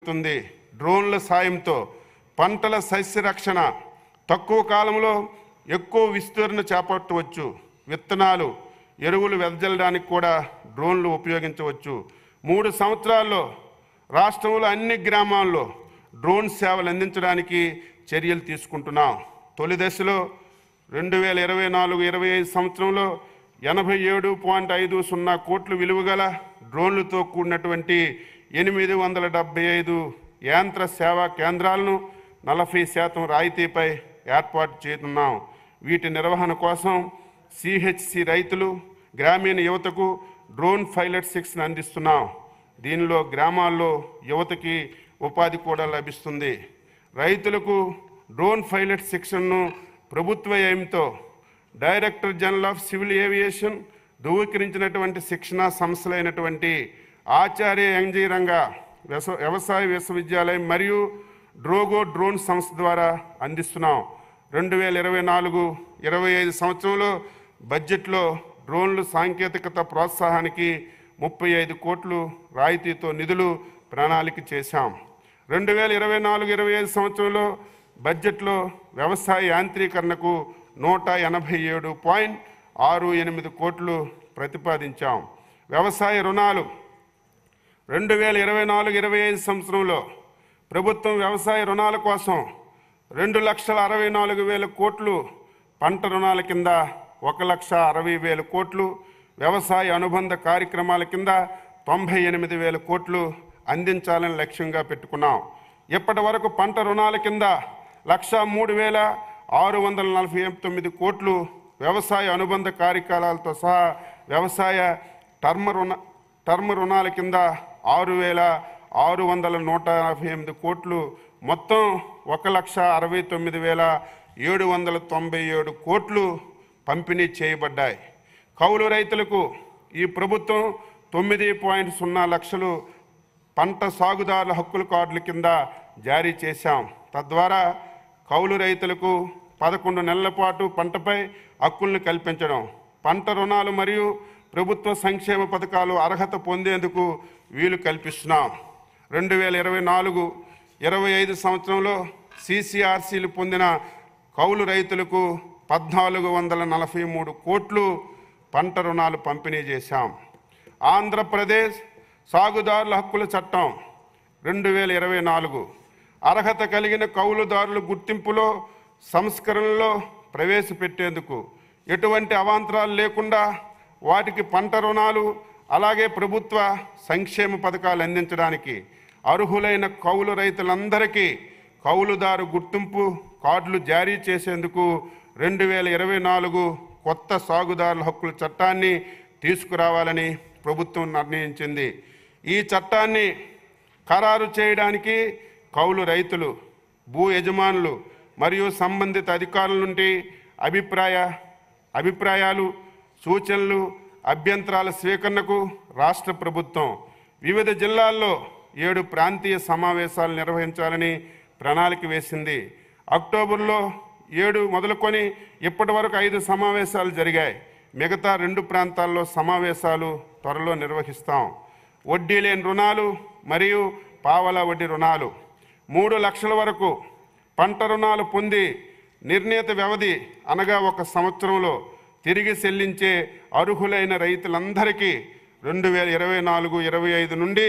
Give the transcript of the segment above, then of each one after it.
పెరుగుతుంది. డ్రోన్ల సాయంతో పంటల సస్య రక్షణ తక్కువ కాలంలో ఎక్కువ విస్తీర్ణ చేపట్టవచ్చు. విత్తనాలు, ఎరువులు వెదజల్లడానికి కూడా డ్రోన్లు ఉపయోగించవచ్చు. 3 సంవత్సరాల్లో రాష్ట్రంలో అన్ని గ్రామాల్లో డ్రోన్ సేవలు అందించడానికి చర్యలు తీసుకుంటున్నాం. తొలి దశలో 2024-25 సంవత్సరంలో 87.50 కోట్ల విలువగల డ్రోన్లతో కూడినటువంటి 875 యంత్ర సేవా కేంద్రాలను 40% రాయితీపై ఏర్పాటు చేస్తున్నాం. వీటి నిర్వహణ కోసం సిహెచ్సి రైతులు, గ్రామీణ యువతకు డ్రోన్ పైలట్ శిక్షణ అందిస్తున్నాం. దీనిలో గ్రామాల్లో యువతకి ఉపాధి కూడా లభిస్తుంది. రైతులకు డ్రోన్ పైలట్ శిక్షణను ప్రభుత్వ వ్యయంతో director general of civil aviation ధృవీకరించినటువంటి శిక్షణా సంస్థలైనటువంటి ఆచార్య ఎన్జీ రంగా వ్యవసాయ విశ్వవిద్యాలయం మరియు డ్రోగో డ్రోన్ సంస్థ ద్వారా అందిస్తున్నాం. 2024-25 సంవత్సరంలో బడ్జెట్లో డ్రోన్లు సాంకేతికత ప్రోత్సాహానికి 35 కోట్లు రాయితీతో నిధులు ప్రణాళిక చేశాం. 2024-25 సంవత్సరంలో బడ్జెట్లో వ్యవసాయ యాంత్రీకరణకు 187.68 కోట్లు ప్రతిపాదించాం. వ్యవసాయ రుణాలు 2024-25 సంవత్సరంలో ప్రభుత్వం వ్యవసాయ రుణాల కోసం 2,64,000 కోట్లు, పంట రుణాల కింద 1,60,000 కోట్లు, వ్యవసాయ అనుబంధ కార్యక్రమాల కింద 98,000 కోట్లు అందించాలని లక్ష్యంగా పెట్టుకున్నాం. ఇప్పటి వరకు పంట రుణాల కింద 103,649 కోట్లు, వ్యవసాయ అనుబంధ కార్యకలాపాలతో సహా వ్యవసాయ టర్మ్ రుణాల కింద 6,648 కోట్లు, మొత్తం 1,69,797 కోట్లు పంపిణీ చేయబడ్డాయి. కౌలు రైతులకు ఈ ప్రభుత్వం 9.0 లక్షలు పంట సాగుదారుల హక్కుల కార్డుల కింద జారీ చేశాం. తద్వారా కౌలు రైతులకు 11 నెలల పాటు పంటపై హక్కులను కల్పించడం, పంట రుణాలు మరియు ప్రభుత్వ సంక్షేమ పథకాలు అర్హత పొందేందుకు వీలు కల్పిస్తున్నాం. 2024-25 సంవత్సరంలో సిసిఆర్సీలు పొందిన కౌలు రైతులకు 1,443 కోట్లు పంట రుణాలు పంపిణీ చేశాం. ఆంధ్రప్రదేశ్ సాగుదారుల హక్కుల చట్టం 2024 అర్హత కలిగిన కౌలుదారుల గుర్తింపులో సంస్కరణలో ప్రవేశపెట్టేందుకు ఎటువంటి అవాంతరాలు లేకుండా వాటికి పంట రుణాలు అలాగే ప్రభుత్వ సంక్షేమ పథకాలు అందించడానికి అర్హులైన కౌలు రైతులందరికీ కౌలుదారు గుర్తింపు కార్డులు జారీ చేసేందుకు 2024 కొత్త సాగుదారుల హక్కుల చట్టాన్ని తీసుకురావాలని ప్రభుత్వం నిర్ణయించింది. ఈ చట్టాన్ని ఖరారు చేయడానికి కౌలు రైతులు, భూ యజమానులు మరియు సంబంధిత అధికారుల నుండి అభిప్రాయాలు, సూచనలు, అభ్యంతరాల స్వీకరణకు రాష్ట్ర ప్రభుత్వం వివిధ జిల్లాల్లో 7 ప్రాంతీయ సమావేశాలు నిర్వహించాలని ప్రణాళిక వేసింది. అక్టోబర్లో 7 మొదలుకొని ఇప్పటి వరకు 5 సమావేశాలు జరిగాయి. మిగతా 2 ప్రాంతాల్లో సమావేశాలు త్వరలో నిర్వహిస్తాం. వడ్డీ లేని రుణాలు మరియు పావలా వడ్డీ రుణాలు 3 లక్షల వరకు పంట రుణాలు పొంది నిర్ణీత వ్యవధి అనగా 1 సంవత్సరంలో తిరిగి చెల్లించే అర్హులైన రైతులందరికీ 2024-25 నుండి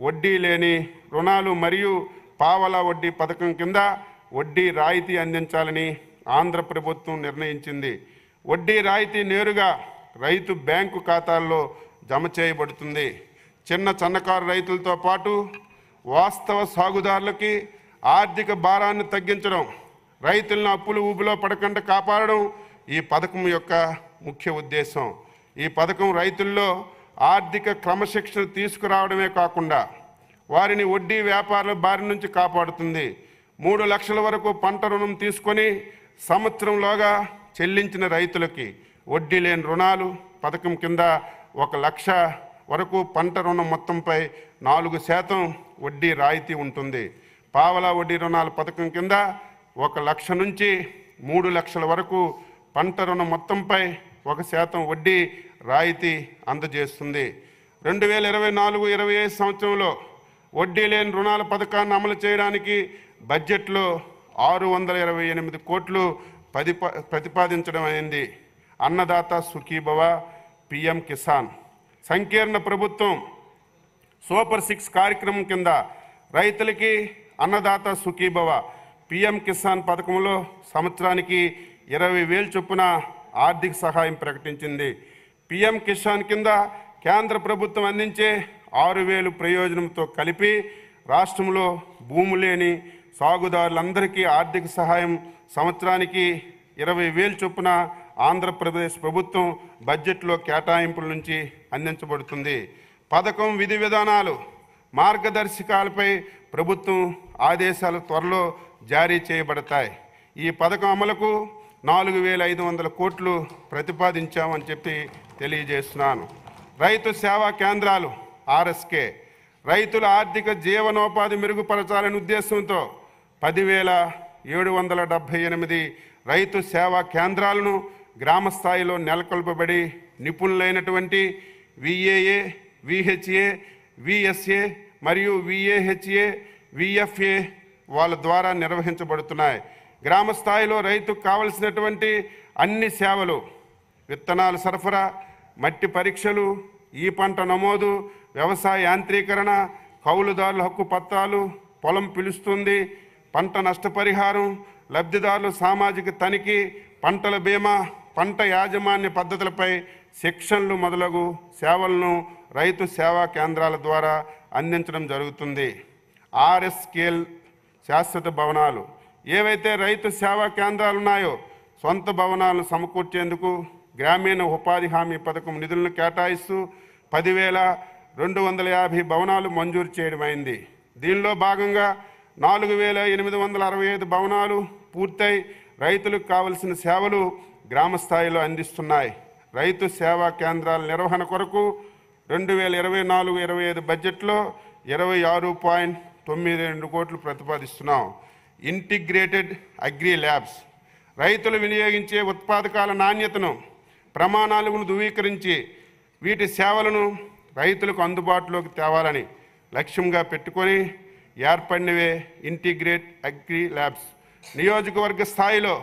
వడ్డీ లేని రుణాలు మరియు పావలా వడ్డీ పథకం కింద వడ్డీ రాయితీ అందించాలని ఆంధ్ర ప్రభుత్వం నిర్ణయించింది. వడ్డీ రాయితీ నేరుగా రైతు బ్యాంకు ఖాతాల్లో జమ చేయబడుతుంది. చిన్నకారు రైతులతో పాటు వాస్తవ సాగుదారులకి ఆర్థిక భారాన్ని తగ్గించడం, రైతులను అప్పులు ఊబిలో పడకుండా కాపాడడం ఈ పథకం యొక్క ముఖ్య ఉద్దేశం. ఈ పథకం రైతుల్లో ఆర్థిక క్రమశిక్షణ తీసుకురావడమే కాకుండా వారిని వడ్డీ వ్యాపారుల బారి నుంచి కాపాడుతుంది. 3 లక్షల వరకు పంట రుణం తీసుకొని సంవత్సరంలోగా చెల్లించిన రైతులకి వడ్డీ లేని రుణాలు పథకం కింద 1 లక్ష వరకు పంట రుణం మొత్తంపై 4% వడ్డీ రాయితీ ఉంటుంది. పావలా వడ్డీ రుణాల పథకం కింద 1 లక్ష నుంచి 3 లక్షల వరకు పంట రుణం మొత్తంపై 1% వడ్డీ రాయితీ అందజేస్తుంది. 2024-25 సంవత్సరంలో వడ్డీ లేని రుణాల పథకాన్ని అమలు చేయడానికి బడ్జెట్లో 628 కోట్లు ప్రతిపాదించడం అయింది. అన్నదాత సుఖీభవ, పిఎం కిసాన్. సంకీర్ణ ప్రభుత్వం సూపర్ 6 కార్యక్రమం కింద రైతులకి అన్నదాత సుఖీభవ, పిఎం కిసాన్ పథకంలో సంవత్సరానికి 20,000 చొప్పున ఆర్థిక సహాయం ప్రకటించింది. పిఎం కిసాన్ కింద కేంద్ర ప్రభుత్వం అందించే 6,000 ప్రయోజనంతో కలిపి రాష్ట్రంలో భూమి లేని సాగుదారులందరికీ ఆర్థిక సహాయం సంవత్సరానికి 20,000 చొప్పున ఆంధ్రప్రదేశ్ ప్రభుత్వం బడ్జెట్లో కేటాయింపుల నుంచి అందించబడుతుంది. పథకం విధి విధానాలు, మార్గదర్శకాలపై ప్రభుత్వం ఆదేశాలు త్వరలో జారీ చేయబడతాయి. ఈ పథకం అమలుకు 4,500 కోట్లు ప్రతిపాదించామని చెప్పి తెలియజేస్తున్నాను. రైతు సేవా కేంద్రాలు ఆర్ఎస్కే రైతుల ఆర్థిక జీవనోపాధి మెరుగుపరచాలనే ఉద్దేశంతో 10,778 రైతు సేవా కేంద్రాలను గ్రామ స్థాయిలో నెలకొల్పబడి నిపుణులైనటువంటి విఏఏ, విహెచ్ఏ, విఎస్ఏ మరియు విఏహెచ్ఏ, విఎఫ్ఏ వాళ్ళ ద్వారా నిర్వహించబడుతున్నాయి. గ్రామ స్థాయిలో రైతుకు కావలసినటువంటి అన్ని సేవలు, విత్తనాల సరఫరా, మట్టి పరీక్షలు, ఈ పంట నమోదు, వ్యవసాయ యాంత్రీకరణ, కౌలుదారుల హక్కు పత్రాలు, పొలం పిలుస్తుంది, పంట నష్టపరిహారం, లబ్ధిదారుల సామాజిక తనిఖీ, పంటల బీమా, పంట యాజమాన్య పద్ధతులపై శిక్షణలు మొదలగు సేవలను రైతు సేవా కేంద్రాల ద్వారా అందించడం జరుగుతుంది. ఆర్ఎస్ స్కేల్ శాశ్వత భవనాలు ఏవైతే రైతు సేవా కేంద్రాలు ఉన్నాయో సొంత భవనాలను సమకూర్చేందుకు గ్రామీణ ఉపాధి హామీ పథకం నిధులను కేటాయిస్తూ 10,250 భవనాలు మంజూరు చేయడమైంది. దీనిలో భాగంగా 4,865 భవనాలు పూర్తయి రైతులకు కావలసిన సేవలు గ్రామ స్థాయిలో అందిస్తున్నాయి. రైతు సేవా కేంద్రాల నిర్వహణ కొరకు 2024-25 బడ్జెట్లో 26.92 కోట్లు ప్రతిపాదిస్తున్నాం. ఇంటిగ్రేటెడ్ అగ్రి ల్యాబ్స్ రైతులు వినియోగించే ఉత్పాదకాల నాణ్యతను, ప్రమాణాలను ధృవీకరించి వీటి సేవలను రైతులకు అందుబాటులోకి తేవాలని లక్ష్యంగా పెట్టుకొని ఏర్పడినవే ఇంటిగ్రేట్ అగ్రి ల్యాబ్స్. నియోజకవర్గ స్థాయిలో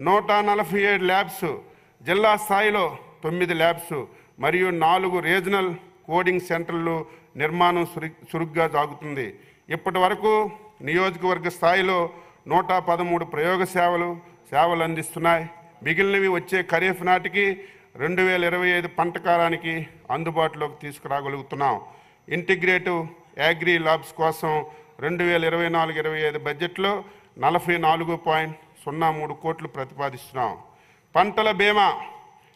147 ల్యాబ్స్, జిల్లా స్థాయిలో 9 ల్యాబ్స్ మరియు 4 రీజనల్ కోడింగ్ సెంటర్లు నిర్మాణం చురుగ్గా సాగుతుంది. ఇప్పటి వరకు నియోజకవర్గ స్థాయిలో 113 సేవలు అందిస్తున్నాయి. మిగిలినవి వచ్చే ఖరీఫ్ నాటికి 2025 పంట కాలానికి అందుబాటులోకి తీసుకురాగలుగుతున్నాం. ఇంటిగ్రేటివ్ అగ్రి ల్యాబ్స్ కోసం 2024-25 బడ్జెట్లో 44.03 కోట్లు ప్రతిపాదిస్తున్నాం. పంటల బీమా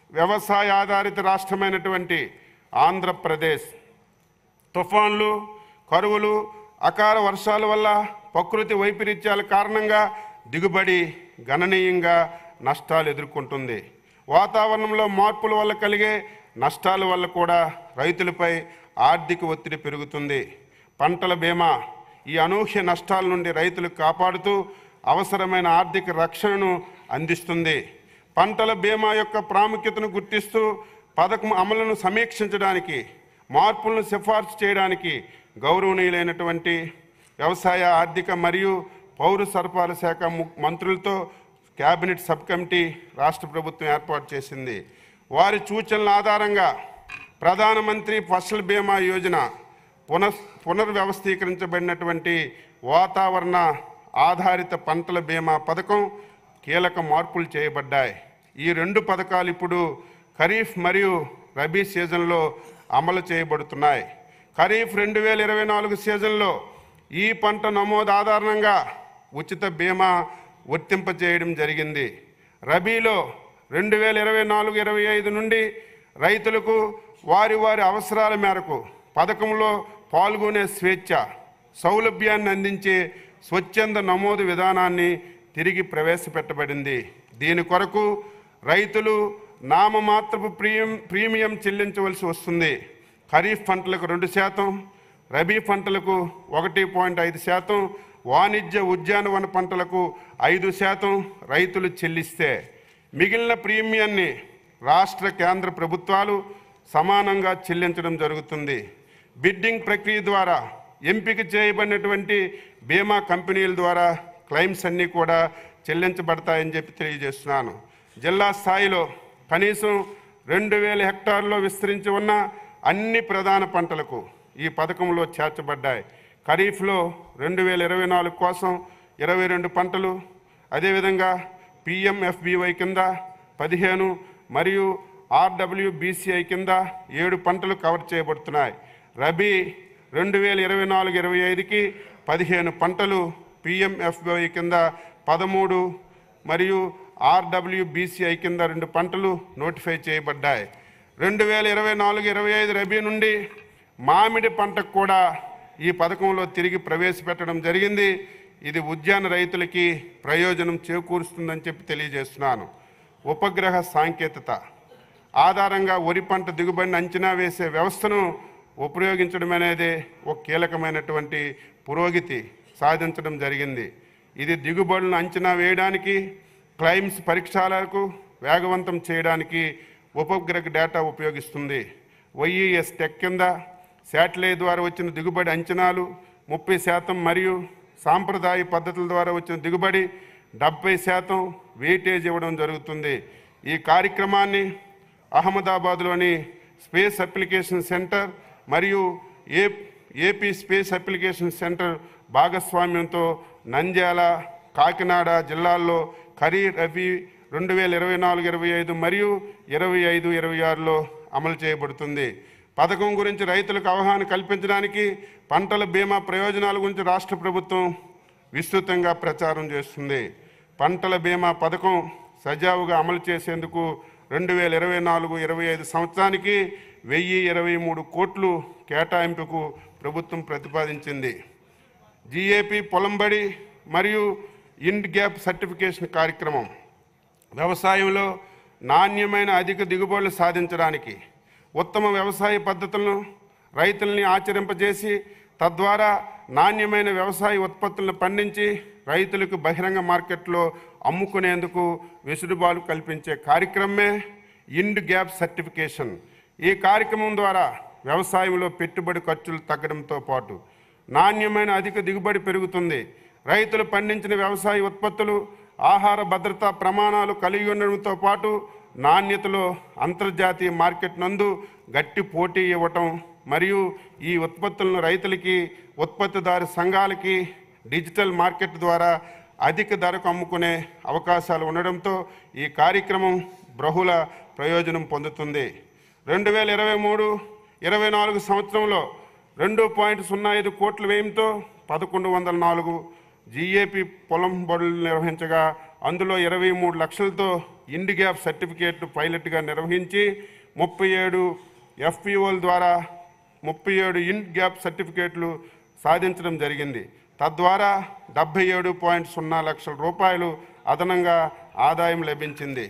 వ్యవసాయ ఆధారిత రాష్ట్రమైనటువంటి ఆంధ్రప్రదేశ్ తుఫాన్లు, కరువులు, అకాల వర్షాల వల్ల ప్రకృతి వైపరీత్యాల కారణంగా దిగుబడి గణనీయంగా నష్టాలు ఎదుర్కొంటుంది. వాతావరణంలో మార్పుల వల్ల కలిగే నష్టాల వల్ల కూడా రైతులపై ఆర్థిక ఒత్తిడి పెరుగుతుంది. పంటల బీమా ఈ అనూహ్య నష్టాల నుండి రైతులకు కాపాడుతూ అవసరమైన ఆర్థిక రక్షణను అందిస్తుంది. పంటల బీమా యొక్క ప్రాముఖ్యతను గుర్తిస్తూ పథకం అమలును సమీక్షించడానికి, మార్పులను సిఫార్సు చేయడానికి గౌరవనీయులైనటువంటి వ్యవసాయ, ఆర్థిక మరియు పౌర సరఫరాల శాఖ మంత్రులతో కేబినెట్ సబ్ కమిటీ రాష్ట్ర ప్రభుత్వం ఏర్పాటు చేసింది. వారి సూచనల ఆధారంగా ప్రధానమంత్రి ఫసల్ బీమా యోజన పునర్వ్యవస్థీకరించబడినటువంటి వాతావరణ ఆధారిత పంటల బీమా పథకం కీలక మార్పులు చేయబడ్డాయి. ఈ 2 పథకాలు ఇప్పుడు ఖరీఫ్ మరియు రబీ సీజన్లో అమలు చేయబడుతున్నాయి. ఖరీఫ్ 2024 సీజన్లో ఈ పంట నమోదు ఆధారంగా ఉచిత బీమా వర్తింపజేయడం జరిగింది. రబీలో 2024-25 నుండి రైతులకు వారి అవసరాల మేరకు పథకంలో పాల్గొనే స్వేచ్ఛ, సౌలభ్యాన్ని అందించే స్వచ్ఛంద నమోదు విధానాన్ని తిరిగి ప్రవేశపెట్టబడింది. దీని కొరకు రైతులు నామమాత్రపు ప్రీమియం చెల్లించవలసి వస్తుంది. ఖరీఫ్ పంటలకు 2%, రబీ పంటలకు 1.5%, వాణిజ్య ఉద్యానవన పంటలకు 5% రైతులు చెల్లిస్తే మిగిలిన ప్రీమియాన్ని రాష్ట్ర కేంద్ర ప్రభుత్వాలు సమానంగా చెల్లించడం జరుగుతుంది. బిడ్డింగ్ ప్రక్రియ ద్వారా ఎంపిక చేయబడినటువంటి బీమా కంపెనీల ద్వారా క్లెయిమ్స్ అన్నీ కూడా చెల్లించబడతాయని చెప్పి తెలియజేస్తున్నాను. జిల్లా స్థాయిలో కనీసం 2000 హెక్టార్లలో విస్తరించి ఉన్న అన్ని ప్రధాన పంటలకు ఈ పథకంలో చేర్చబడ్డాయి. ఖరీఫ్లో 2024 కోసం 22 పంటలు, అదేవిధంగా PMFBY కింద 15 మరియు RWBCI కింద 7 పంటలు కవర్ చేయబడుతున్నాయి. రబీ 2024-25కి 15 పంటలు, PMFBY కింద 13 మరియు RWBCI కింద 2 పంటలు నోటిఫై చేయబడ్డాయి. 2024-25 రబీ నుండి మామిడి పంటకు కూడా ఈ పథకంలో తిరిగి ప్రవేశపెట్టడం జరిగింది. ఇది ఉద్యాన రైతులకి ప్రయోజనం చేకూరుస్తుందని చెప్పి తెలియజేస్తున్నాను. ఉపగ్రహ సాంకేతికత ఆధారంగా వరి పంట దిగుబడిని అంచనా వేసే వ్యవస్థను ఉపయోగించడం అనేది ఒక కీలకమైనటువంటి పురోగతి సాధించడం జరిగింది. ఇది దిగుబడులను అంచనా వేయడానికి, క్లెయిమ్స్ పరీక్షలకు వేగవంతం చేయడానికి ఉపగ్రహ డేటా ఉపయోగిస్తుంది. OES టెక్ కింద శాటిలైట్ ద్వారా వచ్చిన దిగుబడి అంచనాలు 30% మరియు సాంప్రదాయ పద్ధతుల ద్వారా వచ్చిన దిగుబడి 70% వెయిటేజ్ ఇవ్వడం జరుగుతుంది. ఈ కార్యక్రమాన్ని అహ్మదాబాద్లోని స్పేస్ అప్లికేషన్ సెంటర్ మరియు ఏపీ స్పేస్ అప్లికేషన్ సెంటర్ భాగస్వామ్యంతో నంద్యాల, కాకినాడ జిల్లాల్లో ఖరీఫ్ రబీ 2024-25 మరియు 25-26లో అమలు చేయబడుతుంది. పథకం గురించి రైతులకు అవగాహన కల్పించడానికి పంటల బీమా ప్రయోజనాల గురించి రాష్ట్ర ప్రభుత్వం విస్తృతంగా ప్రచారం చేస్తుంది. పంటల బీమా పథకం సజావుగా అమలు చేసేందుకు 2024-25 సంవత్సరానికి 1023 కోట్లు కేటాయింపుకు ప్రభుత్వం ప్రతిపాదించింది. GAP పొలంబడి మరియు ఇండ్ గ్యాప్ సర్టిఫికేషన్ కార్యక్రమం వ్యవసాయంలో నాణ్యమైన అధిక దిగుబడులు సాధించడానికి ఉత్తమ వ్యవసాయ పద్ధతులను రైతుల్ని ఆచరింపజేసి తద్వారా నాణ్యమైన వ్యవసాయ ఉత్పత్తులను పండించి రైతులకు బహిరంగ మార్కెట్లో అమ్ముకునేందుకు వెసులుబాటు కల్పించే కార్యక్రమమే ఇండ్ గ్యాప్ సర్టిఫికేషన్. ఈ కార్యక్రమం ద్వారా వ్యవసాయంలో పెట్టుబడి ఖర్చులు తగ్గడంతో పాటు నాణ్యమైన అధిక దిగుబడి పెరుగుతుంది. రైతులు పండించిన వ్యవసాయ ఉత్పత్తులు ఆహార భద్రతా ప్రమాణాలు కలిగి ఉండడంతో పాటు నాణ్యతలో అంతర్జాతీయ మార్కెట్ నందు గట్టి పోటీ ఇవ్వటం మరియు ఈ ఉత్పత్తులను రైతులకి, ఉత్పత్తిదారు సంఘాలకి డిజిటల్ మార్కెట్ ద్వారా అధిక ధరకు అమ్ముకునే అవకాశాలు ఉండడంతో ఈ కార్యక్రమం బహుళ ప్రయోజనం పొందుతుంది. 2023-24 సంవత్సరంలో 2.05 కోట్ల వ్యయంతో 1104 GAP పొలం బడులు నిర్వహించగా అందులో 23 లక్షలతో ఇండ్ గ్యాప్ సర్టిఫికేట్ పైలట్గా నిర్వహించి 37 FPOల ద్వారా 37 ఇండ్ గ్యాప్ సర్టిఫికేట్లు సాధించడం జరిగింది. తద్వారా 77.0 లక్షల రూపాయలు అదనంగా ఆదాయం లభించింది.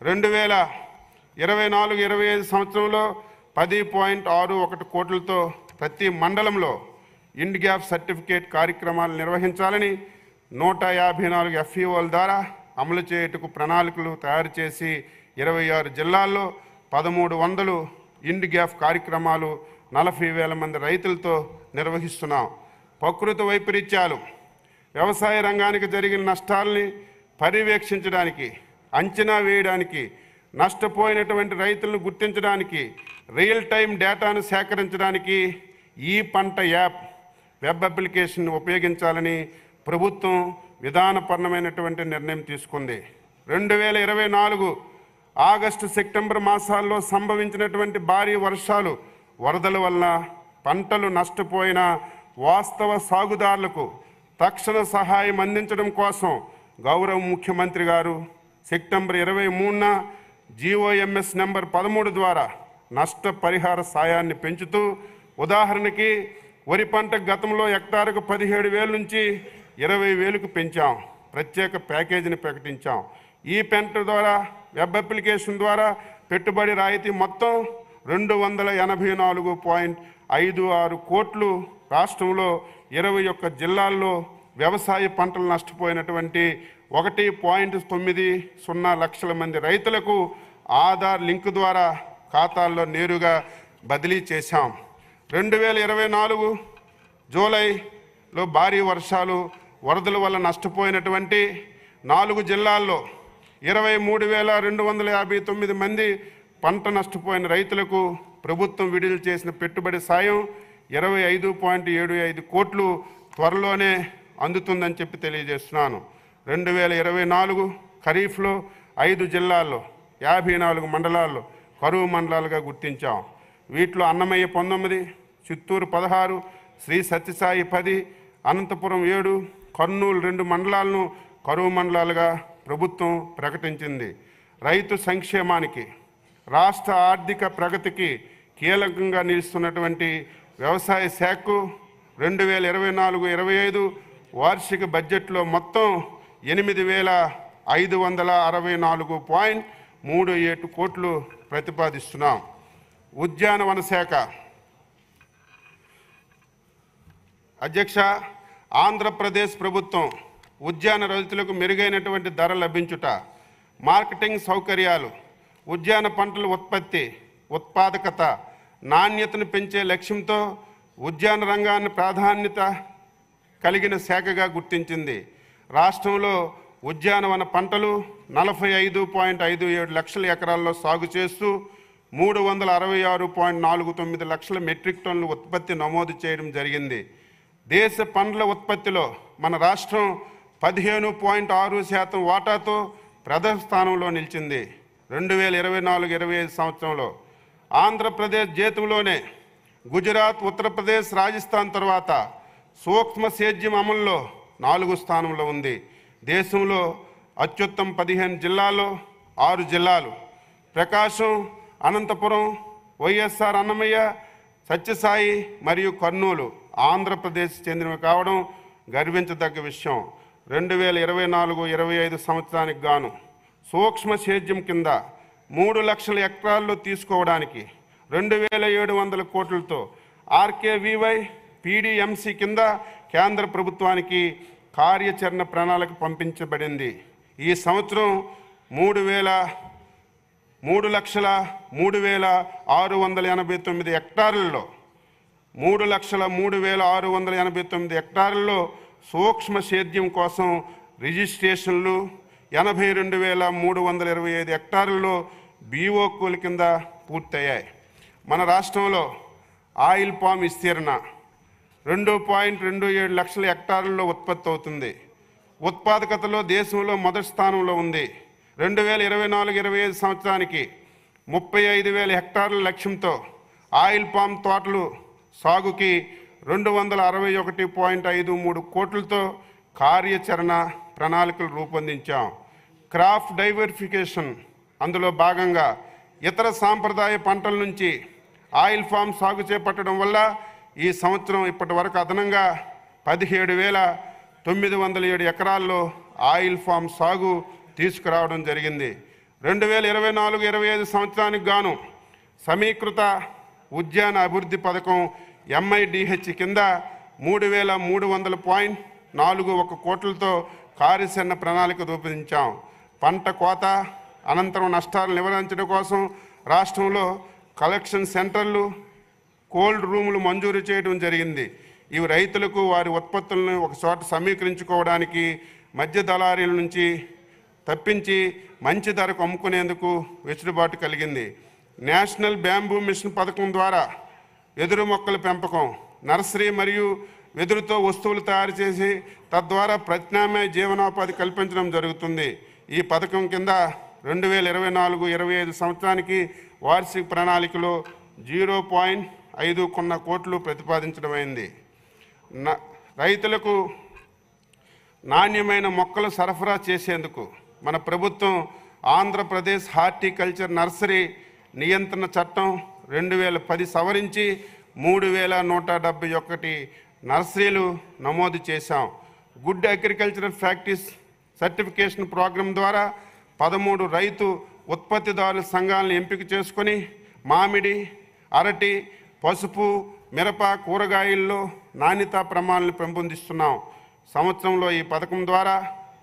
2024-25 సంవత్సరంలో 10.61 కోట్లతో ప్రతి మండలంలో ఇండ్ గ్యాప్ సర్టిఫికేట్ కార్యక్రమాలు నిర్వహించాలని 154 FPOల ద్వారా అమలు చేయుటకు ప్రణాళికలు తయారు చేసి 26 జిల్లాల్లో 1300 ఇండ్ గ్యాప్ కార్యక్రమాలు 40,000 మంది రైతులతో నిర్వహిస్తున్నాం. ప్రకృతి వైపరీత్యాలు, వ్యవసాయ రంగానికి జరిగిన నష్టాలని పర్యవేక్షించడానికి, అంచనా వేయడానికి, నష్టపోయినటువంటి రైతులను గుర్తించడానికి, రియల్ టైం డేటాను సేకరించడానికి ఈ పంట యాప్ వెబ్ అప్లికేషన్ ఉపయోగించాలని ప్రభుత్వం విధానపరమైనటువంటి నిర్ణయం తీసుకుంది. 2024 ఆగస్టు, సెప్టెంబర్ మాసాల్లో సంభవించినటువంటి భారీ వర్షాలు, వరదల వల్ల పంటలు నష్టపోయిన వాస్తవ సాగుదారులకు తక్షణ సహాయం అందించడం కోసం గౌరవ ముఖ్యమంత్రి గారు సెప్టెంబర్ 23న GOMS నెంబర్ 13 ద్వారా నష్ట పరిహార సాయాన్ని పెంచుతూ, ఉదాహరణకి వరి పంట గతంలో హెక్టారుకు 17,000 నుంచి 20,000కు పెంచాం. ప్రత్యేక ప్యాకేజీని ప్రకటించాం. ఈ పంట ద్వారా వెబ్ అప్లికేషన్ ద్వారా పెట్టుబడి రాయితీ మొత్తం 284.56 కోట్లు రాష్ట్రంలో 21 జిల్లాల్లో వ్యవసాయ పంటలు నష్టపోయినటువంటి 1.90 లక్షల మంది రైతులకు ఆధార్ లింక్ ద్వారా ఖాతాల్లో నేరుగా బదిలీ చేశాం. జూలైలో భారీ వర్షాలు వరదల వల్ల నష్టపోయినటువంటి 4 జిల్లాల్లో 23,259 మంది పంట నష్టపోయిన రైతులకు ప్రభుత్వం విడుదల చేసిన పెట్టుబడి సాయం 25.75 కోట్లు త్వరలోనే అందుతుందని చెప్పి తెలియజేస్తున్నాను. 2024 ఖరీఫ్లో 5 జిల్లాల్లో 54 మండలాల్లో కరువు మండలాలుగా గుర్తించాం. వీటిలో అన్నమయ్య 19, చిత్తూరు 16, శ్రీ సత్యసాయి 10, అనంతపురం 7, కర్నూలు 2 మండలాలను కరువు మండలాలుగా ప్రభుత్వం ప్రకటించింది. రైతు సంక్షేమానికి, రాష్ట్ర ఆర్థిక ప్రగతికి కీలకంగా నిలుస్తున్నటువంటి వ్యవసాయ శాఖకు 2024-25 వార్షిక బడ్జెట్లో మొత్తం 8,564.37 కోట్లు ప్రతిపాదిస్తున్నాం. ఉద్యానవన శాఖ అధ్యక్ష, ఆంధ్రప్రదేశ్ ప్రభుత్వం ఉద్యాన రైతులకు మెరుగైనటువంటి ధర లభించుట, మార్కెటింగ్ సౌకర్యాలు, ఉద్యాన పంటల ఉత్పత్తి, ఉత్పాదకత, నాణ్యతను పెంచే లక్ష్యంతో ఉద్యాన రంగాన్ని ప్రాధాన్యత కలిగిన శాఖగా గుర్తించింది. రాష్ట్రంలో ఉద్యానవన పంటలు 45.57 లక్షల ఎకరాల్లో సాగు చేస్తూ 366.49 లక్షల మెట్రిక్ టన్నుల ఉత్పత్తి నమోదు చేయడం జరిగింది. దేశ పండ్ల ఉత్పత్తిలో మన రాష్ట్రం 15.6% వాటాతో ప్రథమ స్థానంలో నిలిచింది. 2024-25 సంవత్సరంలో ఆంధ్రప్రదేశ్ దేశంలోనే గుజరాత్, ఉత్తరప్రదేశ్, రాజస్థాన్ తర్వాత సూక్ష్మ సేద్యం అమల్లో 4వ స్థానంలో ఉంది. దేశంలో అత్యుత్తమ 15 జిల్లాల్లో 6 జిల్లాలు ప్రకాశం, అనంతపురం, వైఎస్ఆర్ అన్నమయ్య, సత్యసాయి మరియు కర్నూలు ఆంధ్రప్రదేశ్ చెందినవి కావడం గర్వించదగ్గ విషయం. 2024-25 సంవత్సరానికి గాను సూక్ష్మ సేద్యం కింద 3 లక్షల ఎకరాల్లో తీసుకోవడానికి 2,700 కోట్లతో ఆర్కేవీవై పీడీఎంసీ కింద కేంద్ర ప్రభుత్వానికి కార్యాచరణ ప్రణాళిక పంపించబడింది. ఈ సంవత్సరం 3,03,689 హెక్టార్లలో 3,03,689 హెక్టార్లలో సూక్ష్మ సేద్యం కోసం రిజిస్ట్రేషన్లు, 82,325 హెక్టార్లలో బీఓక్యూల కింద పూర్తయ్యాయి. మన రాష్ట్రంలో ఆయిల్ పామ్ విస్తీర్ణ 2.27 లక్షల హెక్టార్లలో ఉత్పత్తి అవుతుంది. ఉత్పాదకతలో దేశంలో మొదటి స్థానంలో ఉంది. 2024-25 సంవత్సరానికి 35,000 హెక్టార్ల లక్ష్యంతో ఆయిల్ పామ్ తోటలు సాగుకి 261.53 కోట్లతో కార్యాచరణ ప్రణాళికలు రూపొందించాం. క్రాప్ డైవర్సిఫికేషన్ అందులో భాగంగా ఇతర సాంప్రదాయ పంటల నుంచి ఆయిల్ ఫామ్ సాగు చేపట్టడం వల్ల ఈ సంవత్సరం ఇప్పటి వరకు అదనంగా 17,907 ఎకరాల్లో ఆయిల్ ఫామ్ సాగు తీసుకురావడం జరిగింది. 2024-25 సంవత్సరానికి గాను సమీకృత ఉద్యాన అభివృద్ధి పథకం MIDH కింద 3,300.41 కోట్లతో కార్యాచరణ ప్రణాళిక రూపొందించాం. పంట కోత అనంతరం నష్టాలు నివారించడం కోసం రాష్ట్రంలో కలెక్షన్ సెంటర్లు, కోల్డ్ రూములు మంజూరు చేయడం జరిగింది. ఇవి రైతులకు వారి ఉత్పత్తులను ఒక చోట సమీకరించుకోవడానికి, మధ్య దళారీల నుంచి తప్పించి మంచి ధరకు అమ్ముకునేందుకు వెసులుబాటు కలిగింది. నేషనల్ బ్యాంబూ మిషన్ పథకం ద్వారా వెదురు మొక్కల పెంపకం, నర్సరీ మరియు వెదురుతో వస్తువులు తయారు చేసి తద్వారా ప్రత్యామ్నాయ జీవనోపాధి కల్పించడం జరుగుతుంది. ఈ పథకం కింద 2024-25 సంవత్సరానికి వార్షిక ప్రణాళికలో 0.5 కోట్లు ప్రతిపాదించడమైంది. రైతులకు నాణ్యమైన మొక్కలు సరఫరా చేసేందుకు మన ప్రభుత్వం ఆంధ్రప్రదేశ్ హార్టికల్చర్ నర్సరీ నియంత్రణ చట్టం 2010 సవరించి 3,171 నర్సరీలు నమోదు చేశాం. Good agricultural practice certification program ద్వారా 13 రైతు ఉత్పత్తిదారుల సంఘాలను ఎంపిక చేసుకొని మామిడి, అరటి, పసుపు, మిరప, కూరగాయల్లో నాణ్యతా ప్రమాణాలను పెంపొందిస్తున్నాం. సంవత్సరంలో ఈ పథకం ద్వారా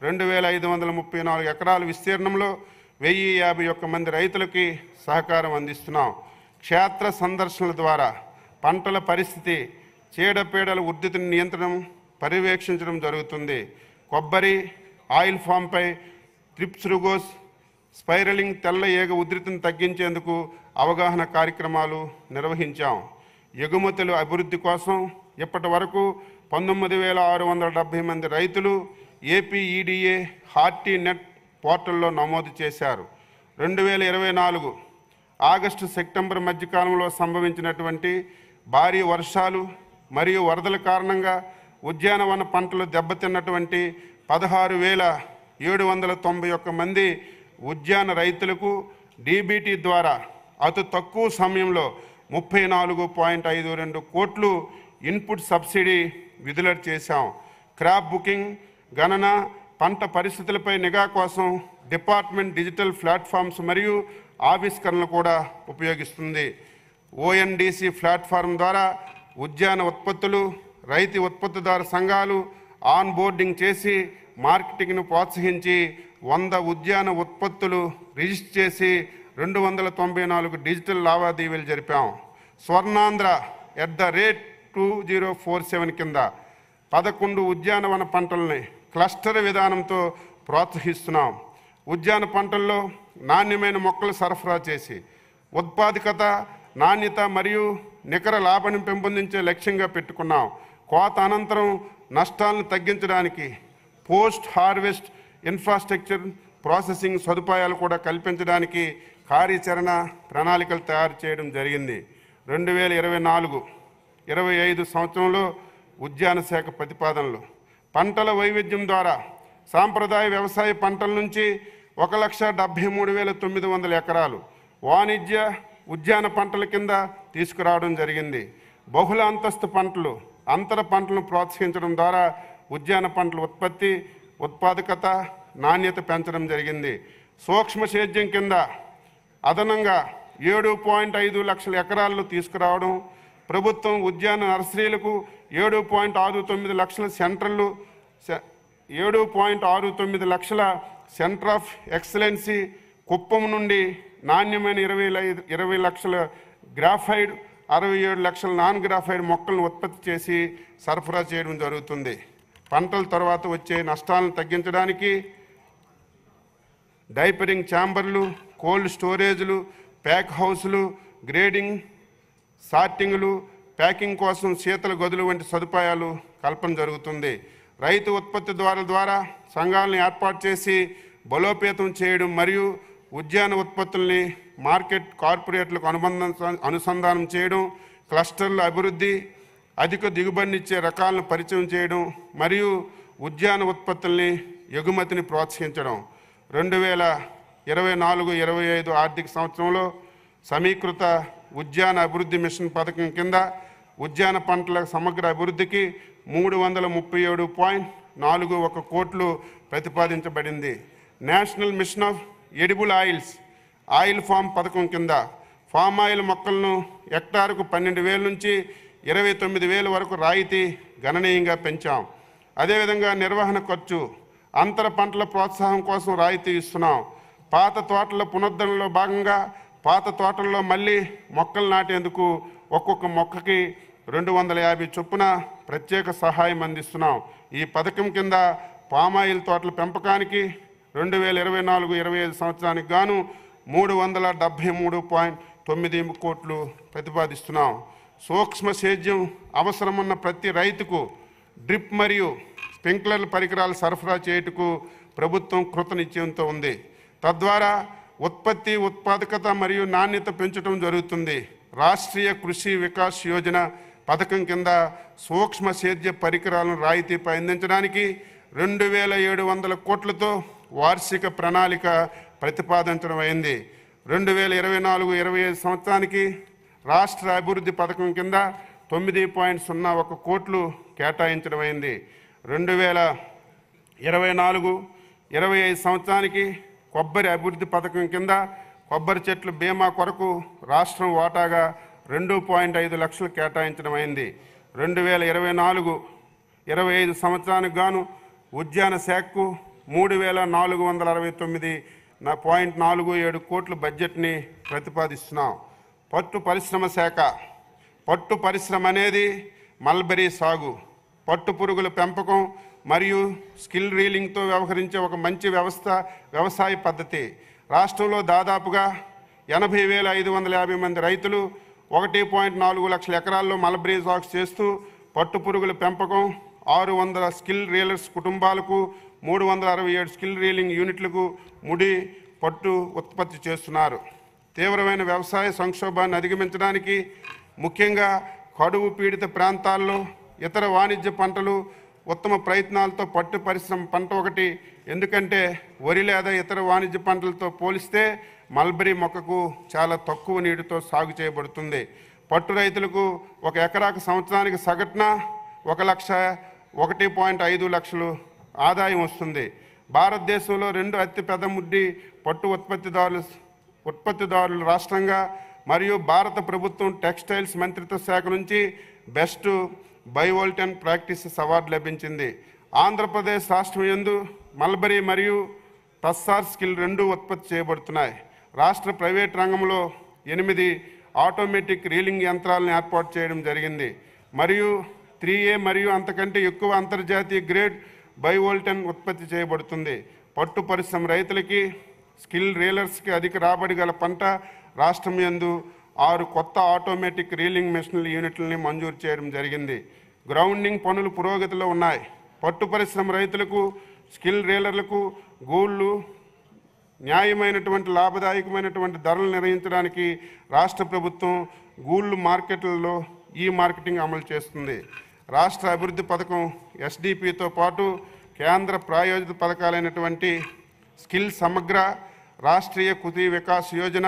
2,534 ఎకరాల విస్తీర్ణంలో 1,051 మంది రైతులకి సహకారం అందిస్తున్నాం. క్షేత్ర సందర్శనల ద్వారా పంటల పరిస్థితి, చీడపీడల ఉధృతిని నియంత్రణ పర్యవేక్షించడం జరుగుతుంది. కొబ్బరి ఆయిల్ ఫామ్పై ట్రిప్స్ రుగోస్ స్పైరలింగ్ తెల్ల ఈగ ఉధృతిని తగ్గించేందుకు అవగాహన కార్యక్రమాలు నిర్వహించాం. ఎగుమతుల అభివృద్ధి కోసం ఇప్పటి వరకు 19,670 మంది రైతులు ఏపీఈడిఏ హార్టీ నెట్ పోర్టల్లో నమోదు చేశారు. 2024 ఆగస్టు సెప్టెంబర్ మధ్యకాలంలో సంభవించినటువంటి భారీ వర్షాలు మరియు వరదల కారణంగా ఉద్యానవన పంటలు దెబ్బతిన్నటువంటి 16,791 మంది ఉద్యాన రైతులకు డీబీటీ ద్వారా అతి తక్కువ సమయంలో 34.52 కోట్లు ఇన్పుట్ సబ్సిడీ విడుదల చేశాం. క్రాప్ బుకింగ్, గణన, పంట పరిస్థితులపై నిఘా కోసం డిపార్ట్మెంట్ డిజిటల్ ప్లాట్ఫామ్స్ మరియు ఆవిష్కరణలు కూడా ఉపయోగిస్తుంది. ఓఎన్డీసీ ప్లాట్ఫామ్ ద్వారా ఉద్యాన ఉత్పత్తులు, రైతు ఉత్పత్తిదారు సంఘాలు ఆన్ బోర్డింగ్ చేసి మార్కెటింగ్ను ప్రోత్సహించి 100 ఉద్యాన ఉత్పత్తులు రిజిస్టర్ చేసి 294 డిజిటల్ లావాదేవీలు జరిపాం. స్వర్ణాంధ్ర @2047 కింద 11 ఉద్యానవన పంటలని క్లస్టర్ విధానంతో ప్రోత్సహిస్తున్నాం. ఉద్యాన పంటల్లో నాణ్యమైన మొక్కలు సరఫరా చేసి ఉత్పాదకత, నాణ్యత మరియు నికర లాభాన్ని పెంపొందించే లక్ష్యంగా పెట్టుకున్నాం. కోత అనంతరం నష్టాలను తగ్గించడానికి పోస్ట్ హార్వెస్ట్ ఇన్ఫ్రాస్ట్రక్చర్, ప్రాసెసింగ్ సదుపాయాలు కూడా కల్పించడానికి కార్యాచరణ ప్రణాళికలు తయారు చేయడం జరిగింది. 2024-25 సంవత్సరంలో ఉద్యాన శాఖ ప్రతిపాదనలు పంటల వైవిధ్యం ద్వారా సాంప్రదాయ వ్యవసాయ పంటల నుంచి 1,73,900 ఎకరాలు వాణిజ్య ఉద్యాన పంటల కింద తీసుకురావడం జరిగింది. బహుళ అంతస్తు పంటలు, అంతర పంటలను ప్రోత్సహించడం ద్వారా ఉద్యాన పంటల ఉత్పత్తి, ఉత్పాదకత, నాణ్యత పెంచడం జరిగింది. సూక్ష్మ సేద్యం కింద అదనంగా 7.5 లక్షల ఎకరాల్లో తీసుకురావడం, ప్రభుత్వం ఉద్యాన నర్సరీలకు 7.69 లక్షల 7.69 లక్షల సెంటర్ ఆఫ్ ఎక్సలెన్సీ, కుప్పం నుండి నాణ్యమైన 20 లక్షల గ్రాఫైడ్, 67 లక్షల నాన్ గ్రాఫైడ్ మొక్కలను ఉత్పత్తి చేసి సరఫరా చేయడం జరుగుతుంది. పంటల తర్వాత వచ్చే నష్టాలను తగ్గించడానికి డైపరింగ్ ఛాంబర్లు, కోల్డ్ స్టోరేజ్లు, ప్యాక్ హౌస్లు, గ్రేడింగ్, సార్టింగ్లు, ప్యాకింగ్ కోసం శీతల గదులు వంటి సదుపాయాలు కల్పన జరుగుతుంది. రైతు ఉత్పత్తి ద్వారా సంఘాలను ఏర్పాటు చేసి బలోపేతం చేయడం మరియు ఉద్యాన ఉత్పత్తుల్ని మార్కెట్ కార్పొరేట్లకు అనుసంధానం చేయడం, క్లస్టర్ల అభివృద్ధి, అధిక దిగుబడినిచ్చే రకాలను పరిచయం చేయడం మరియు ఉద్యాన ఉత్పత్తుల్ని ఎగుమతిని ప్రోత్సహించడం. 2024-25 ఆర్థిక సంవత్సరంలో సమీకృత ఉద్యాన అభివృద్ధి మిషన్ పథకం కింద ఉద్యాన పంటల సమగ్ర అభివృద్ధికి 337.41 కోట్లు ప్రతిపాదించబడింది. National mission of edible oils oil palm పథకం కింద ఫామ్ ఆయిల్ మొక్కలను హెక్టారుకు 12,000 నుంచి 29,000 వరకు రాయితీ గణనీయంగా పెంచాం. అదేవిధంగా నిర్వహణ ఖర్చు, అంతర పంటల ప్రోత్సాహం కోసం రాయితీ ఇస్తున్నాం. పాత తోటల పునరుద్ధరణలో భాగంగా పాత తోటల్లో మళ్ళీ మొక్కలు నాటేందుకు ఒక్కొక్క మొక్కకి 250 చొప్పున ప్రత్యేక సహాయం అందిస్తున్నాం. ఈ పథకం కింద పామాయిల్ తోటల పెంపకానికి 2024-25 సంవత్సరానికి గాను 373.9 కోట్లు ప్రతిపాదిస్తున్నాం. సూక్ష్మ సేద్యం అవసరమున్న ప్రతి రైతుకు డ్రిప్ మరియు స్ప్రింక్లర్ల పరికరాలు సరఫరా చేయుటకు ప్రభుత్వం కృతనిశ్చయంతో ఉంది. తద్వారా ఉత్పత్తి, ఉత్పాదకత మరియు నాణ్యత పెంచడం జరుగుతుంది. రాష్ట్రీయ కృషి వికాస్ యోజన పథకం కింద సూక్ష్మ సేద్య పరికరాలను రాయితీపై అందించడానికి 2,700 కోట్లతో వార్షిక ప్రణాళిక ప్రతిపాదించడం అయింది. 2024-25 సంవత్సరానికి రాష్ట్ర అభివృద్ధి పథకం కింద 9.01 కోట్లు కేటాయించడం అయింది. 2024-25 సంవత్సరానికి కొబ్బరి అభివృద్ధి పథకం కింద కొబ్బరి చెట్లు బీమా కొరకు రాష్ట్రం వాటాగా 2.5 లక్షలు కేటాయించడం అయింది. 2024-25 సంవత్సరానికి గాను ఉద్యాన శాఖకు 3,469.47 కోట్ల బడ్జెట్ని ప్రతిపాదిస్తున్నాం. పట్టు పరిశ్రమ శాఖ. పట్టు పరిశ్రమ అనేది మల్బరీ సాగు, పట్టు పురుగుల పెంపకం మరియు స్కిల్ రీలింగ్తో వ్యవహరించే ఒక మంచి వ్యవసాయ పద్ధతి. రాష్ట్రంలో దాదాపుగా 80,550 మంది రైతులు 1.4 లక్షల ఎకరాల్లో మల్బరీ సాగు చేస్తూ పట్టు పురుగుల పెంపకం, 600 స్కిల్ రీలర్స్ కుటుంబాలకు 367 స్కిల్ రీలింగ్ యూనిట్లకు ముడి పట్టు ఉత్పత్తి చేస్తున్నారు. తీవ్రమైన వ్యవసాయ సంక్షోభాన్ని అధిగమించడానికి ముఖ్యంగా కరువు పీడిత ప్రాంతాల్లో ఇతర వాణిజ్య పంటలు ఉత్తమ ప్రయత్నాలతో పట్టు పరిశ్రమ పంట ఒకటి. ఎందుకంటే వరి లేదా ఇతర వాణిజ్య పంటలతో పోలిస్తే మల్బరీ మొక్కకు చాలా తక్కువ నీటితో సాగు చేయబడుతుంది. పట్టు రైతులకు ఒక ఎకరాకు సంవత్సరానికి సగటున 1,05 లక్షలు ఆదాయం వస్తుంది. భారతదేశంలో 2 అతిపెద్ద ముడ్డి పట్టు ఉత్పత్తిదారుల రాష్ట్రంగా మరియు భారత ప్రభుత్వం టెక్స్టైల్స్ మంత్రిత్వ శాఖ నుంచి బెస్ట్ బయోవోల్టైన్ ప్రాక్టీసెస్ అవార్డు లభించింది. ఆంధ్రప్రదేశ్ రాష్ట్రం యందు మల్బరీ మరియు టస్సార్ స్కిల్ 2 ఉత్పత్తి చేయబడుతున్నాయి. రాష్ట్ర ప్రైవేట్ రంగంలో 8 ఆటోమేటిక్ రీలింగ్ యంత్రాలను ఏర్పాటు చేయడం జరిగింది మరియు 3A మరియు అంతకంటే ఎక్కువ అంతర్జాతీయ గ్రేడ్ బయోవోల్టైన్ ఉత్పత్తి చేయబడుతుంది. పట్టు పరిశ్రమ రైతులకి స్కిల్ రీలర్స్కి అధిక రాబడి గల పంట రాష్ట్రం యందు 6 కొత్త ఆటోమేటిక్ రీలింగ్ మెషినరీ యూనిట్లని మంజూరు చేయడం జరిగింది. గ్రౌండింగ్ పనులు పురోగతిలో ఉన్నాయి. పట్టు పరిశ్రమ రైతులకు స్కిల్ రీలర్లకు గూళ్ళు న్యాయమైనటువంటి లాభదాయకమైనటువంటి ధరలు నిర్ణయించడానికి రాష్ట్ర ప్రభుత్వం గూళ్ళు మార్కెట్లలో ఈ మార్కెటింగ్ అమలు చేస్తుంది. రాష్ట్ర అభివృద్ధి పథకం SDPతో పాటు కేంద్ర ప్రాయోజిత పథకాలైనటువంటి స్కిల్ సమగ్ర, రాష్ట్రీయ కుటీర వికాస్ యోజన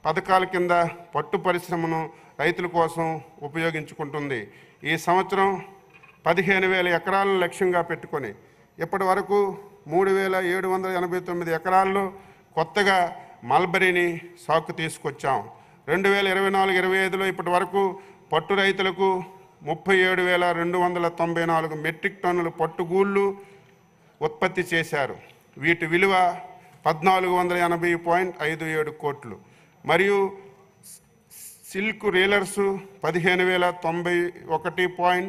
పథకాల కింద పట్టు పరిశ్రమను రైతుల కోసం ఉపయోగించుకుంటుంది. ఈ సంవత్సరం 15,000 ఎకరాలను లక్ష్యంగా పెట్టుకొని ఇప్పటి వరకు 3,789 ఎకరాల్లో కొత్తగా మల్బరీని సాగు తీసుకొచ్చాం. 2024-25లో ఇప్పటి వరకు పట్టు రైతులకు 37,294 మెట్రిక్ టన్నుల పట్టుగూళ్ళు ఉత్పత్తి చేశారు. వీటి విలువ 1,480.57 కోట్లు మరియు సిల్క్ రీలర్సు 15,091